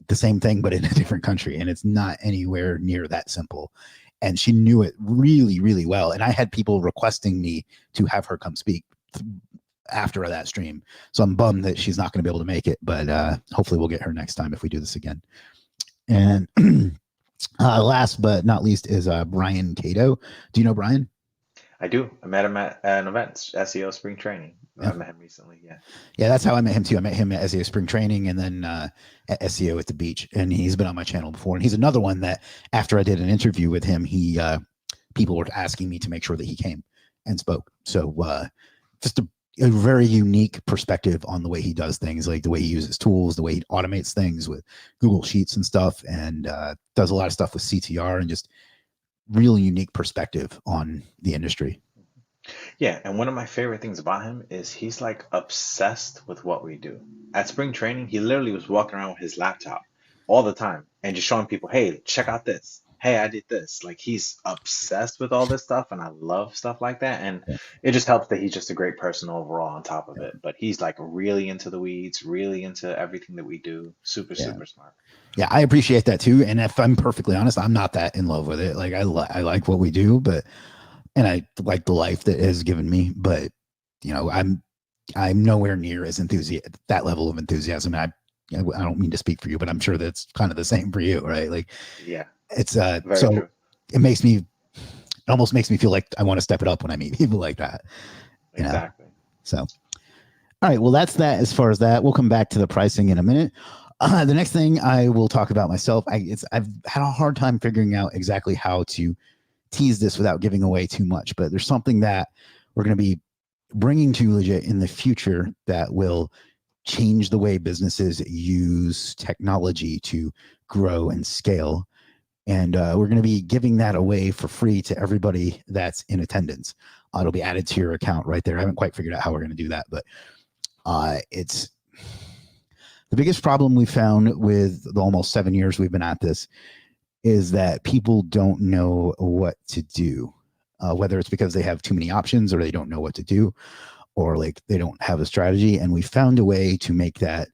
the same thing, but in a different country, and it's not anywhere near that simple. And she knew it really, really well. And I had people requesting me to have her come speak after that stream. So I'm bummed that she's not going to be able to make it, but hopefully we'll get her next time if we do this again. And last but not least is Brian Cato. Do you know Brian? I do. I met him at an event, SEO Spring Training. Yeah. I met him recently. Yeah. Yeah, that's how I met him too. I met him at SEO Spring Training and then at SEO at the beach. And he's been on my channel before. And he's another one that after I did an interview with him, people were asking me to make sure that he came and spoke. So just a very unique perspective on the way he does things, like the way he uses tools, the way he automates things with Google Sheets and stuff, and does a lot of stuff with CTR, and just really unique perspective on the industry. Yeah, and one of my favorite things about him is he's like obsessed with what we do. At spring training, he literally was walking around with his laptop all the time and just showing people, hey, check out this. Hey, I did this. Like he's obsessed with all this stuff, and I love stuff like that. And it just helps that he's just a great person overall on top of it. But he's like really into the weeds, really into everything that we do. Super smart. Yeah, I appreciate that too. And if I'm perfectly honest, I'm not that in love with it. Like I like what we do, and I like the life that it has given me. But you know, I'm nowhere near as that level of enthusiasm. And I don't mean to speak for you, but I'm sure that's kind of the same for you, right? Like, yeah, it's so true. It almost makes me feel like I want to step it up when I meet people like that. Exactly. So, all right. Well, that's that. As far as that, we'll come back to the pricing in a minute. The next thing I will talk about myself, I've had a hard time figuring out exactly how to tease this without giving away too much, but there's something that we're going to be bringing to Legiit in the future that will change the way businesses use technology to grow and scale. And we're going to be giving that away for free to everybody that's in attendance. It'll be added to your account right there. I haven't quite figured out how we're going to do that, but it's the biggest problem we found with the almost 7 years we've been at this is that people don't know what to do, whether it's because they have too many options or they don't know what to do, or like they don't have a strategy. And we found a way to make that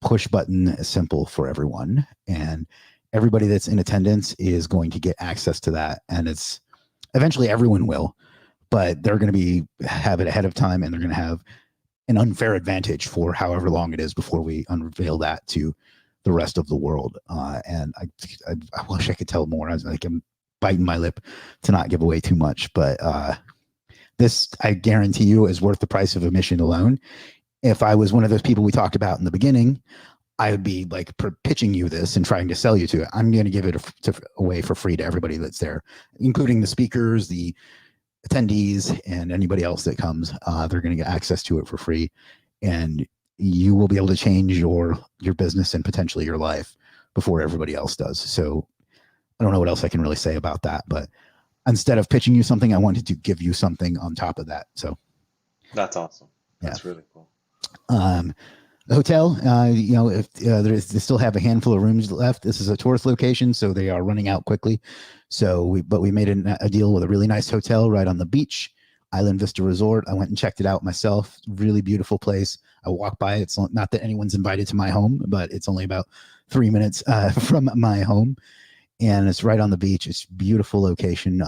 push button simple for everyone. And everybody that's in attendance is going to get access to that. And it's eventually everyone will, but they're going to have it ahead of time, and they're going to have an unfair advantage for however long it is before we unveil that to the rest of the world. And I wish I could tell more. I'm biting my lip to not give away too much, but this, I guarantee you, is worth the price of admission alone. If I was one of those people we talked about in the beginning, I would be like pitching you this and trying to sell you to it. I'm going to give it away for free to everybody that's there, including the speakers, the attendees, and anybody else that comes. They're going to get access to it for free, and you will be able to change your business and potentially your life before everybody else does. So I don't know what else I can really say about that, but instead of pitching you something, I wanted to give you something on top of that. So that's awesome. That's really cool. The hotel, if they still have a handful of rooms left. This is a tourist location, so they are running out quickly. So we made a deal with a really nice hotel right on the beach, Island Vista Resort. I went and checked it out myself. Really beautiful place. I walked by. It's not that anyone's invited to my home, but it's only about 3 minutes from my home, and it's right on the beach. It's a beautiful location.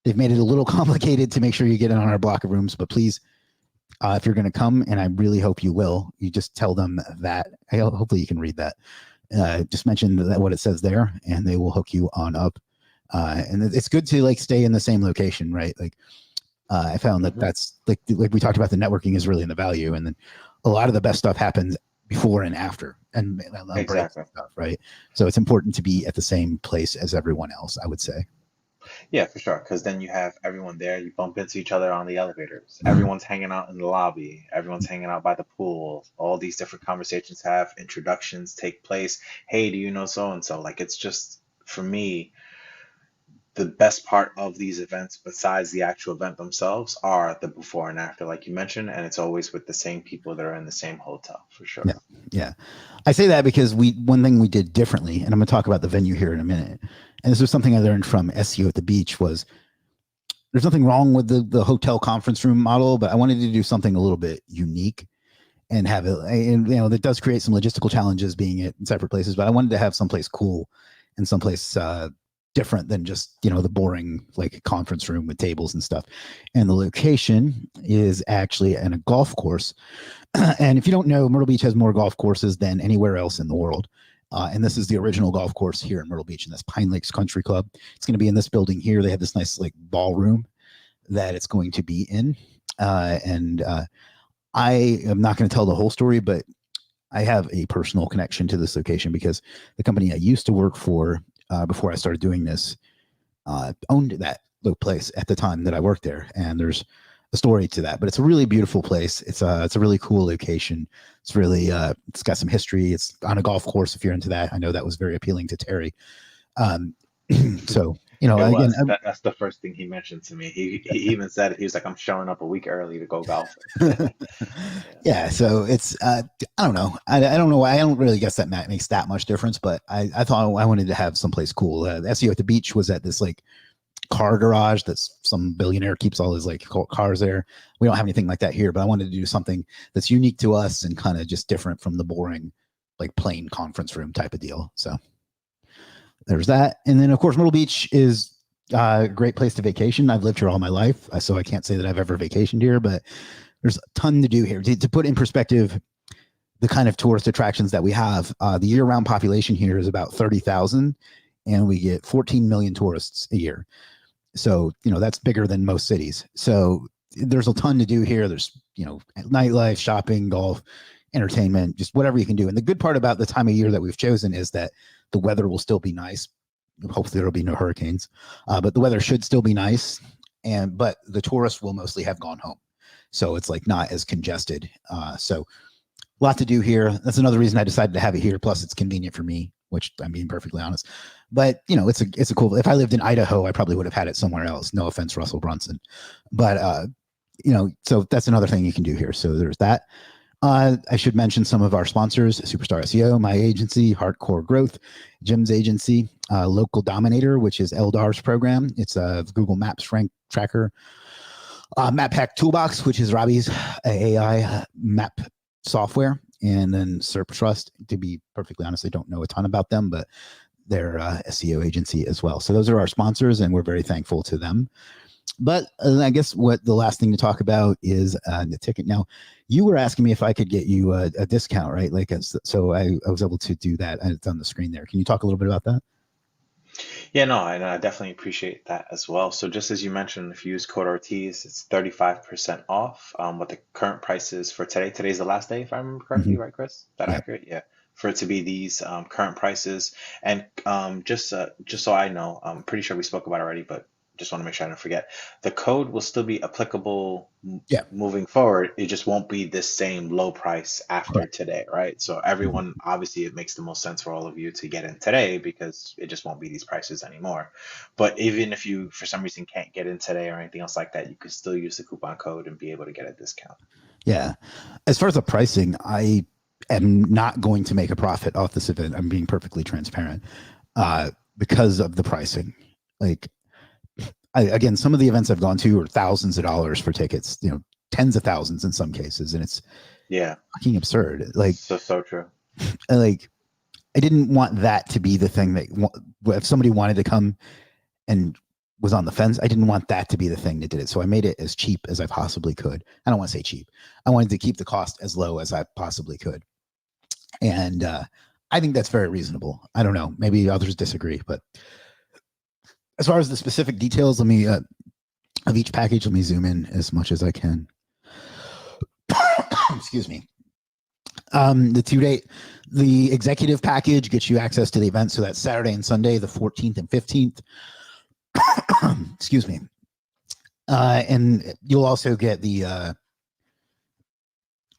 They've made it a little complicated to make sure you get in on our block of rooms, but please, if you're going to come, and I really hope you will, you just tell them that. Hopefully you can read that. Just mention that what it says there, and they will hook you on up. And it's good to like stay in the same location, right? Like I found that that's like we talked about, the networking is really in the value, and then a lot of the best stuff happens before and after, and exactly stuff, right? So it's important to be at the same place as everyone else, I would say. Yeah, for sure. Because then you have everyone there. You bump into each other on the elevators. Everyone's hanging out in the lobby. Everyone's hanging out by the pool. All these different conversations have introductions take place. Hey, do you know so and so? Like, it's just, for me, the best part of these events, besides the actual event themselves, are the before and after, like you mentioned. And it's always with the same people that are in the same hotel, for Yeah, sure. yeah. I say that because one thing we did differently, and I'm going to talk about the venue here in a minute. And this was something I learned from SEO at the beach was there's nothing wrong with the hotel conference room model, but I wanted to do something a little bit unique and have it. And that does create some logistical challenges being at separate places, but I wanted to have someplace cool and someplace different than just the boring like conference room with tables and stuff. And the location is actually in a golf course. And if you don't know, Myrtle Beach has more golf courses than anywhere else in the world. And this is the original golf course here in Myrtle Beach, and that's Pine Lakes Country Club. It's going to be in this building here. They have this nice like ballroom that it's going to be in. And I am not going to tell the whole story, but I have a personal connection to this location because the company I used to work for before I started doing this owned that place at the time that I worked there. And there's a story to that, but it's a really beautiful place. It's a really cool location. It's really it's got some history. It's on a golf course if you're into that. I know that was very appealing to Terry. So It again, was. That's the first thing he mentioned to me. He even said it. He was like, "I'm showing up a week early to go golfing." Yeah. yeah. So it's I don't know. I don't know why. I don't really guess that makes that much difference, but I thought I wanted to have someplace cool. The SEO at the beach was at this like car garage that's some billionaire keeps all his like cars there. We don't have anything like that here, but I wanted to do something that's unique to us and kind of just different from the boring like plain conference room type of deal. So there's that. And then of course Myrtle Beach is a great place to vacation. I've lived here all my life, so I can't say that I've ever vacationed here, but there's a ton to do here. To put in perspective the kind of tourist attractions that we have, the year-round population here is about 30,000 and we get 14 million tourists a year. So, that's bigger than most cities. So there's a ton to do here. There's, nightlife, shopping, golf, entertainment, just whatever you can do. And the good part about the time of year that we've chosen is that the weather will still be nice. Hopefully there'll be no hurricanes, but the weather should still be nice. But the tourists will mostly have gone home. So it's like not as congested. So a lot to do here. That's another reason I decided to have it here. Plus it's convenient for me, which I'm being perfectly honest. But it's a cool. If I lived in Idaho, I probably would have had it somewhere else. No offense, Russell Brunson. But so that's another thing you can do here. So there's that. I should mention some of our sponsors: Superstar SEO, my agency, Hardcore Growth, Jim's agency, Local Dominator, which is Eldar's program. It's a Google Maps rank tracker. Map Pack Toolbox, which is Robbie's AI map software, and then SERP Trust. To be perfectly honest, I don't know a ton about them, but they're SEO agency as well. So those are our sponsors, and we're very thankful to them. But I guess what the last thing to talk about is the ticket. Now, you were asking me if I could get you a discount, right? Like, so I was able to do that. It's on the screen there. Can you talk a little bit about that? Yeah, no, and I definitely appreciate that as well. So just as you mentioned, if you use code Ortiz, it's 35% off. What the current price is for today. Today's the last day, if I remember correctly, Mm-hmm. right, Chris? Is that Yeah. accurate? Yeah. For it to be these current prices, and just so I know, I'm pretty sure we spoke about it already, but just want to make sure I don't forget. The code will still be applicable Yeah. moving forward. It just won't be this same low price after Correct. today, right? So everyone, obviously, it makes the most sense for all of you to get in today because it just won't be these prices anymore. But even if you, for some reason, can't get in today or anything else like that, you could still use the coupon code and be able to get a discount. Yeah. As far as the pricing, I am not going to make a profit off this event. I'm being perfectly transparent because of the pricing. Like, again, some of the events I've gone to are thousands of dollars for tickets, tens of thousands in some cases. And it's Yeah, fucking absurd. Like, so true. like I didn't want that to be the thing that if somebody wanted to come and was on the fence, I didn't want that to be the thing that did it. So I made it as cheap as I possibly could. I don't want to say cheap. I wanted to keep the cost as low as I possibly could. And I think that's very reasonable. I don't know. Maybe others disagree, but as far as the specific details, let me of each package, let me zoom in as much as I can. Excuse me. The executive package gets you access to the event. So that's Saturday and Sunday, the 14th and 15th. Excuse me. And you'll also get the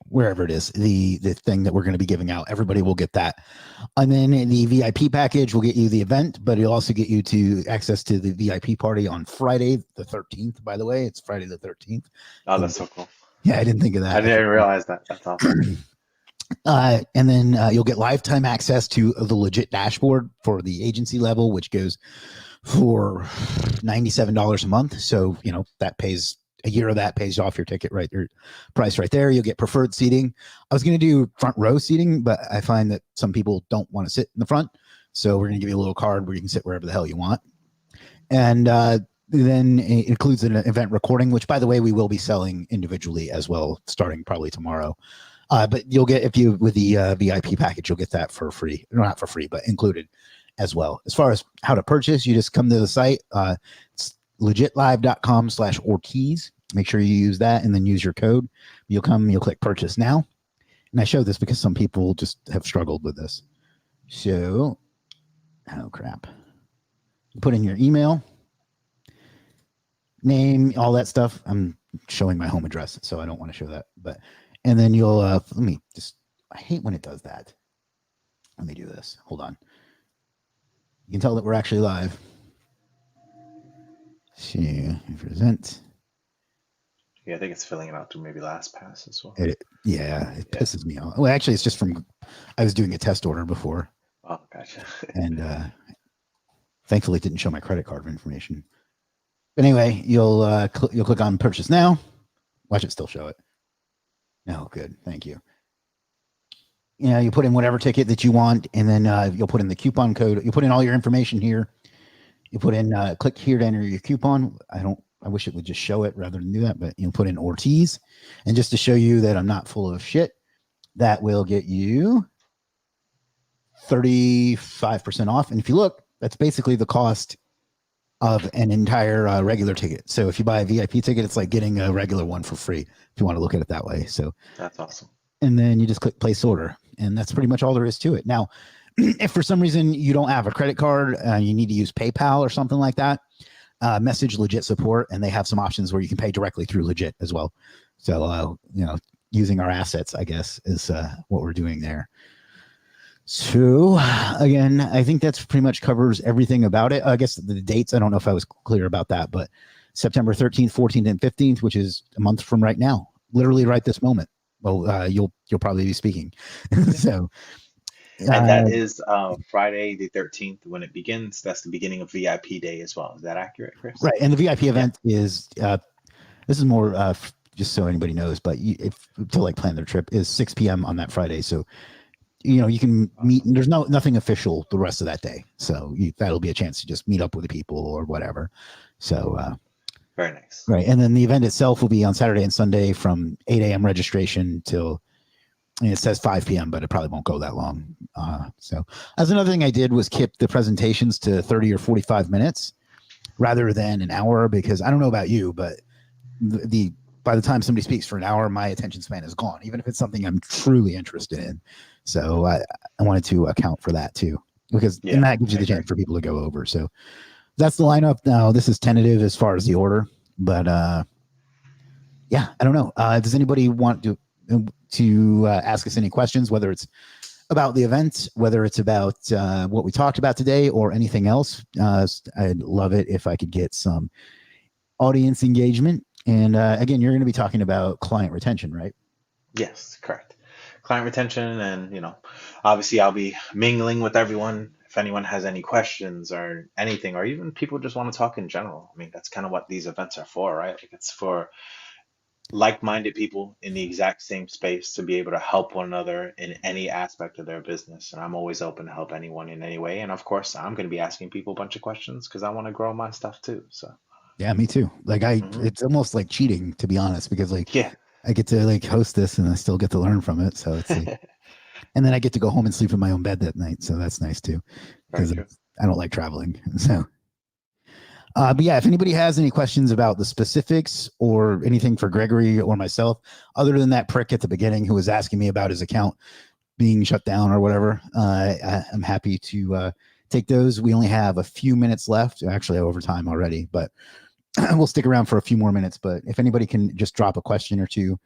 wherever it is, the thing that we're going to be giving out. Everybody will get that. And then the VIP package will get you the event, but it'll also get you to access to the VIP party on Friday the 13th. By the way, it's Friday the 13th. Oh, that's so cool. Yeah, I didn't think of I that. didn't realize that. That's awesome. And then you'll get lifetime access to the Legiit dashboard for the agency level, which goes for $97 a month. So, that pays a year of that pays off your ticket right there, price right there. You'll get preferred seating. I was going to do front row seating, but I find that some people don't want to sit in the front. So we're going to give you a little card where you can sit wherever the hell you want. And then it includes an event recording, which, by the way, we will be selling individually as well, starting probably tomorrow. But you'll get, with the VIP package, you'll get that for free. Not for free, but included as well. As far as how to purchase, you just come to the site. It's legiitlive.com/Ortiz. Make sure you use that and then use your code. You'll click purchase now. And I show this because some people just have struggled with this. So, oh crap. You put in your email, name, all that stuff. I'm showing my home address, so I don't want to show that. And then you'll, I hate when it does that. Let me do this. Hold on. You can tell that we're actually live. See, present. Yeah, I think it's filling it out to maybe LastPass as well. It pisses me off. Well, actually, it's just I was doing a test order before. Oh, gotcha. And thankfully, it didn't show my credit card information. But anyway, you'll click on purchase now. Watch it still show it. No, good. Thank you. You put in whatever ticket that you want, and then you'll put in the coupon code. You put in all your information here. You put in, click here to enter your coupon. I wish it would just show it rather than do that, but you'll put in Ortiz. And just to show you that I'm not full of shit, that will get you 35% off. And if you look, that's basically the cost of an entire regular ticket. So if you buy a VIP ticket, it's like getting a regular one for free, if you want to look at it that way. So that's awesome. And then you just click place order. And that's pretty much all there is to it. Now, if for some reason you don't have a credit card, you need to use PayPal or something like that, message Legiit support, and they have some options where you can pay directly through Legiit as well. So, using our assets, I guess, is what we're doing there. So, again, I think that's pretty much covers everything about it. I guess the dates, I don't know if I was clear about that, but September 13th, 14th, and 15th, which is a month from right now, literally right this moment. Well, you'll probably be speaking. So. And that is Friday the 13th when it begins. That's the beginning of VIP day as well. Is that accurate, Chris? Right. And the VIP event is, this is more just so anybody knows, but to plan their trip, is 6 p.m. on that Friday. So, you can meet, and there's nothing official the rest of that day. So that'll be a chance to just meet up with the people or whatever. So, very nice. Right. And then the event itself will be on Saturday and Sunday from 8 a.m. registration till, it says 5 p.m., but it probably won't go that long. So as another thing I did was keep the presentations to 30 or 45 minutes rather than an hour, because I don't know about you, but by the time somebody speaks for an hour, my attention span is gone, even if it's something I'm truly interested in. So I wanted to account for that too, because and that gives you the chance for people to go over. So that's the lineup. Now, this is tentative as far as the order, but I don't know. Does anybody want to ask us any questions, whether it's about the event, whether it's about what we talked about today or anything else? I'd love it if I could get some audience engagement. And again, you're going to be talking about client retention, right? Yes, correct. Client retention, and obviously I'll be mingling with everyone. If anyone has any questions or anything, or even people just want to talk in general. I mean, that's kind of what these events are for, right? Like, it's for like-minded people in the exact same space to be able to help one another in any aspect of their business. And I'm always open to help anyone in any way. And of course, I'm going to be asking people a bunch of questions because I want to grow my stuff too. So yeah, me too. Like it's almost like cheating, to be honest, because I get to host this and I still get to learn from it. So it's and then I get to go home and sleep in my own bed that night. So that's nice too, because I don't like traveling. So but yeah, if anybody has any questions about the specifics or anything for Gregory or myself, other than that prick at the beginning who was asking me about his account being shut down or whatever, I'm happy to take those. We only have a few minutes left, actually over time already, but we'll stick around for a few more minutes. But if anybody can just drop a question or two,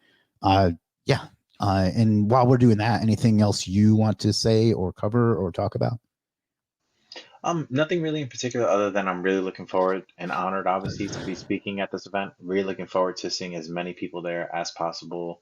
yeah. And while we're doing that, anything else you want to say or cover or talk about? Nothing really in particular other than I'm really looking forward and honored, obviously, to be speaking at this event. Really looking forward to seeing as many people there as possible,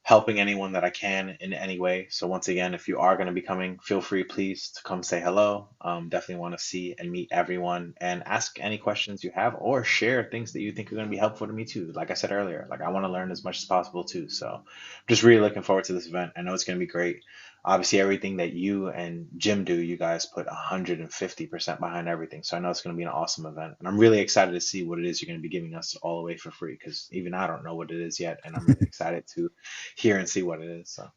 helping anyone that I can in any way. So once again, if you are going to be coming, feel free, please, to come say hello. Definitely want to see and meet everyone and ask any questions you have or share things that you think are going to be helpful to me too. Like I said earlier, like I want to learn as much as possible too. So just really looking forward to this event. I know it's going to be great. Obviously, everything that you and Jim do, you guys put 150% behind everything. So I know it's going to be an awesome event. And I'm really excited to see what it is you're going to be giving us all away for free because even I don't know what it is yet. And I'm really excited to hear and see what it is. So,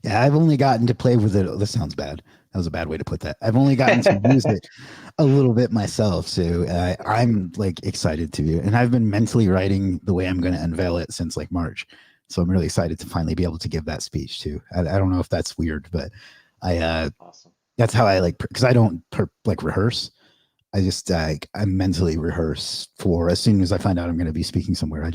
Yeah, I've only gotten to play with it. Oh, this sounds bad. That was a bad way to put that. I've only gotten to use it a little bit myself. So I'm like excited to, and I've been mentally writing the way I'm going to unveil it since like March. So I'm really excited to finally be able to give that speech too. I don't know if that's weird, but awesome. that's how I like, because I don't like rehearse. I just I mentally rehearse for as soon as I find out I'm going to be speaking somewhere.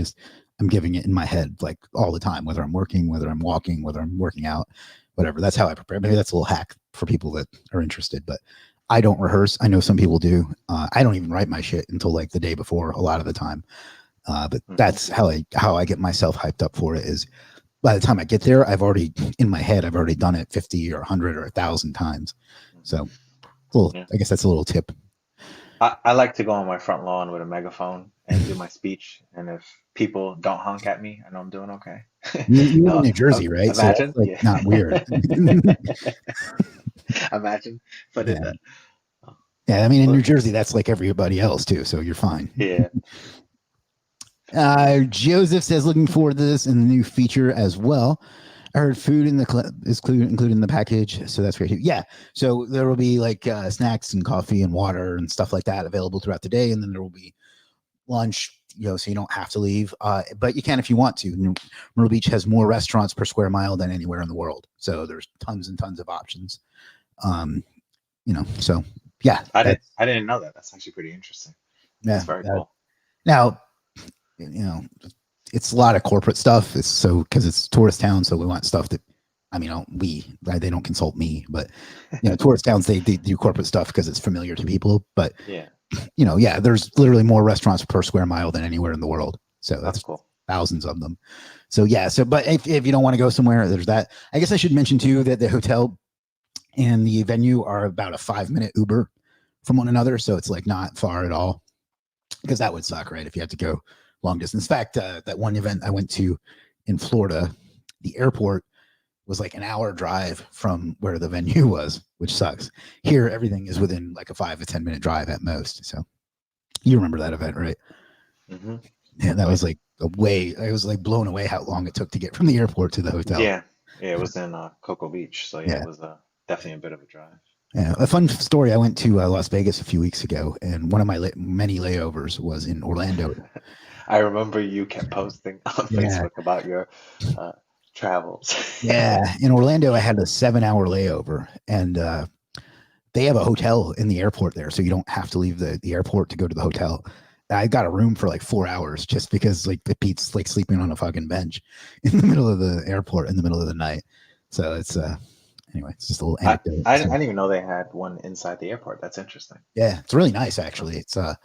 I'm giving it in my head like all the time, whether I'm working, whether I'm walking, whether I'm working out, whatever. That's how I prepare. Maybe that's a little hack for people that are interested, but I don't rehearse. I know some people do. I don't even write my shit until like the day before a lot of the time. But that's how I get myself hyped up for it is by the time I get there, I've already in my head, I've already done it 50 or 100 or 1,000 times. So well, Yeah. I guess that's a little tip. I like to go on my front lawn with a megaphone and do my speech. And if people don't honk at me, I know I'm doing okay. You live in No, New Jersey, right? So that's imagine. like Yeah. not weird. Imagine if I did Yeah. that. Yeah. I mean, in Well, New Jersey, that's like everybody else too. So you're fine. yeah. Joseph says, looking forward to this and the new feature as well. I heard food in the is included in the package, so that's great. Yeah, so there will be like snacks and coffee and water and stuff like that available throughout the day, and then there will be lunch. So you don't have to leave, but you can if you want to. Myrtle Beach has more restaurants per square mile than anywhere in the world, so there's tons and tons of options. Um, so yeah, I didn't know that. That's actually pretty interesting. yeah. That's very cool. Now, it's a lot of corporate stuff. It's so because it's tourist town, so we want stuff that they don't consult me, but tourist towns they do corporate stuff because it's familiar to people. But Yeah, there's literally more restaurants per square mile than anywhere in the world. So that's that's cool. thousands of them. So but if you don't want to go somewhere, there's that. I guess I should mention too that the hotel and the venue are about a 5-minute Uber from one another, so it's like not far at all. Because that would suck, right? If you had to go long distance. In fact, that one event I went to in Florida, the airport was like an hour drive from where the venue was, which sucks. Here, everything is within like a 5 to 10 minute drive at most. So you remember that event, right? Mm-hmm. Yeah, that was like I was like blown away how long it took to get from the airport to the hotel. Yeah, yeah, it was in Cocoa Beach, so yeah, Yeah. it was definitely a bit of a drive. Yeah, a fun story. I went to Las Vegas a few weeks ago, and one of my many layovers was in Orlando. I remember you kept posting on Yeah. Facebook about your travels. Yeah, in Orlando, I had a 7-hour layover, and they have a hotel in the airport there, so you don't have to leave the airport to go to the hotel. I got a room for like 4 hours just because like it beats like sleeping on a fucking bench in the middle of the airport in the middle of the night. So it's anyway, it's just a little anecdote. I didn't even know they had one inside the airport. That's interesting. Yeah, it's really nice actually. It's a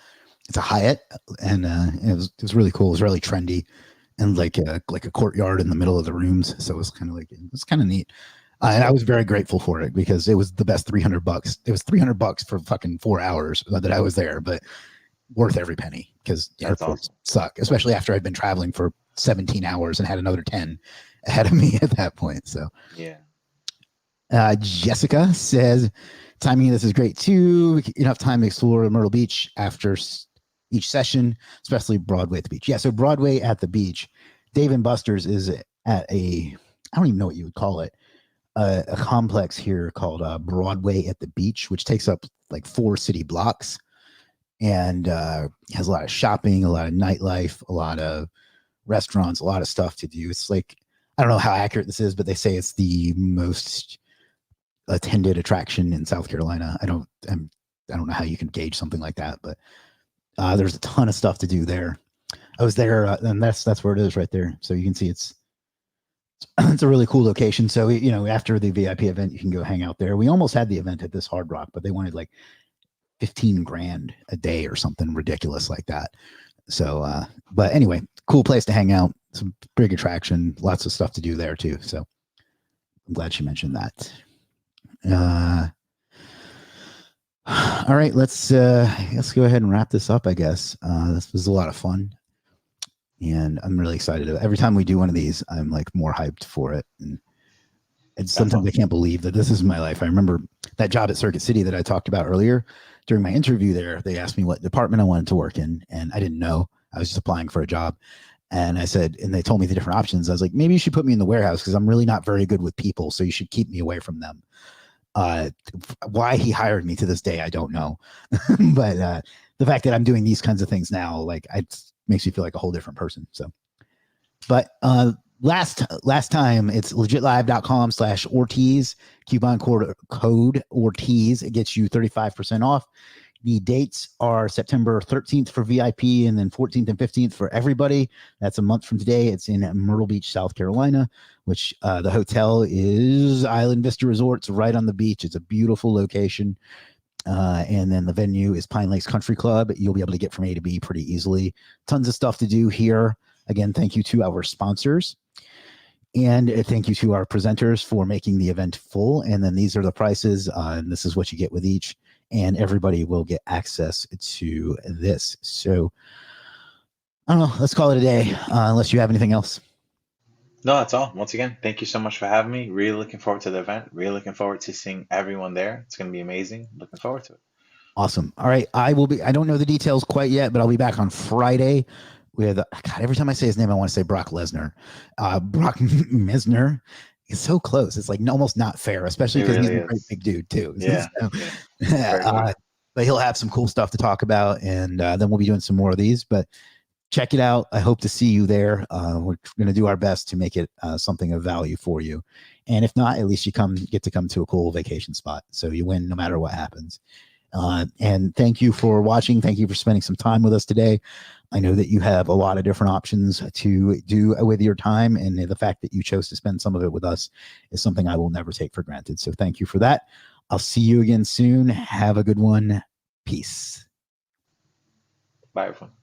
Hyatt, and it was really cool. It was really trendy, and like a courtyard in the middle of the rooms. So it was kind of like it's kind of neat. And I was very grateful for it because it was the best $300. It was $300 for fucking 4 hours that I was there, but worth every penny because airports suck, especially after I'd been traveling for 17 hours and had another 10 ahead of me at that point. So yeah. Jessica says, timing of this is great too. Enough time to explore Myrtle Beach after each session, especially Broadway at the beach. Yeah, so Broadway at the beach, Dave & Buster's is at I don't even know what you would call it, a complex here called Broadway at the Beach, which takes up like 4 city blocks and has a lot of shopping, a lot of nightlife, a lot of restaurants, a lot of stuff to do. It's like, I don't know how accurate this is, but they say it's the most attended attraction in South Carolina. I don't know how you can gauge something like that, but there's a ton of stuff to do there. I was there, and that's where it is right there. So you can see it's a really cool location. So after the VIP event, you can go hang out there. We almost had the event at this Hard Rock, but they wanted like 15 grand a day or something ridiculous like that. So, but anyway, cool place to hang out. Some big attraction, lots of stuff to do there too. So I'm glad she mentioned that. All right, let's go ahead and wrap this up, I guess. This was a lot of fun, and I'm really excited. Every time we do one of these, I'm like more hyped for it. And sometimes I can't believe that this is my life. I remember that job at Circuit City that I talked about earlier. During my interview there, they asked me what department I wanted to work in, and I didn't know. I was just applying for a job. And I said, and they told me the different options. I was like, maybe you should put me in the warehouse because I'm really not very good with people. So you should keep me away from them. Why he hired me to this day, I don't know. But the fact that I'm doing these kinds of things now, like, it makes me feel like a whole different person. So, but last time, it's legitlive.com/Ortiz, coupon code Ortiz. It gets you 35% off. The dates are September 13th for VIP and then 14th and 15th for everybody. That's a month from today. It's in Myrtle Beach, South Carolina, which the hotel is Island Vista Resorts right on the beach. It's a beautiful location. And then the venue is Pine Lakes Country Club. You'll be able to get from A to B pretty easily. Tons of stuff to do here. Again, thank you to our sponsors. And thank you to our presenters for making the event full. And then these are the prices. And this is what you get with each. And everybody will get access to this. So, I don't know. Let's call it a day, unless you have anything else. No, that's all. Once again, thank you so much for having me. Really looking forward to the event. Really looking forward to seeing everyone there. It's going to be amazing. Looking forward to it. Awesome. All right. I don't know the details quite yet, but I'll be back on Friday with, God, every time I say his name, I want to say Brock Lesnar. Brock Mesner. It's so close. It's like almost not fair, especially because he's a great big dude too. Yeah. So, but he'll have some cool stuff to talk about, and then we'll be doing some more of these. But check it out. I hope to see you there. We're going to do our best to make it something of value for you. And if not, at least you get to come to a cool vacation spot. So you win no matter what happens. And thank you for watching. Thank you for spending some time with us today. I know that you have a lot of different options to do with your time, and the fact that you chose to spend some of it with us is something I will never take for granted. So thank you for that. I'll see you again soon. Have a good one. Peace. Bye, everyone.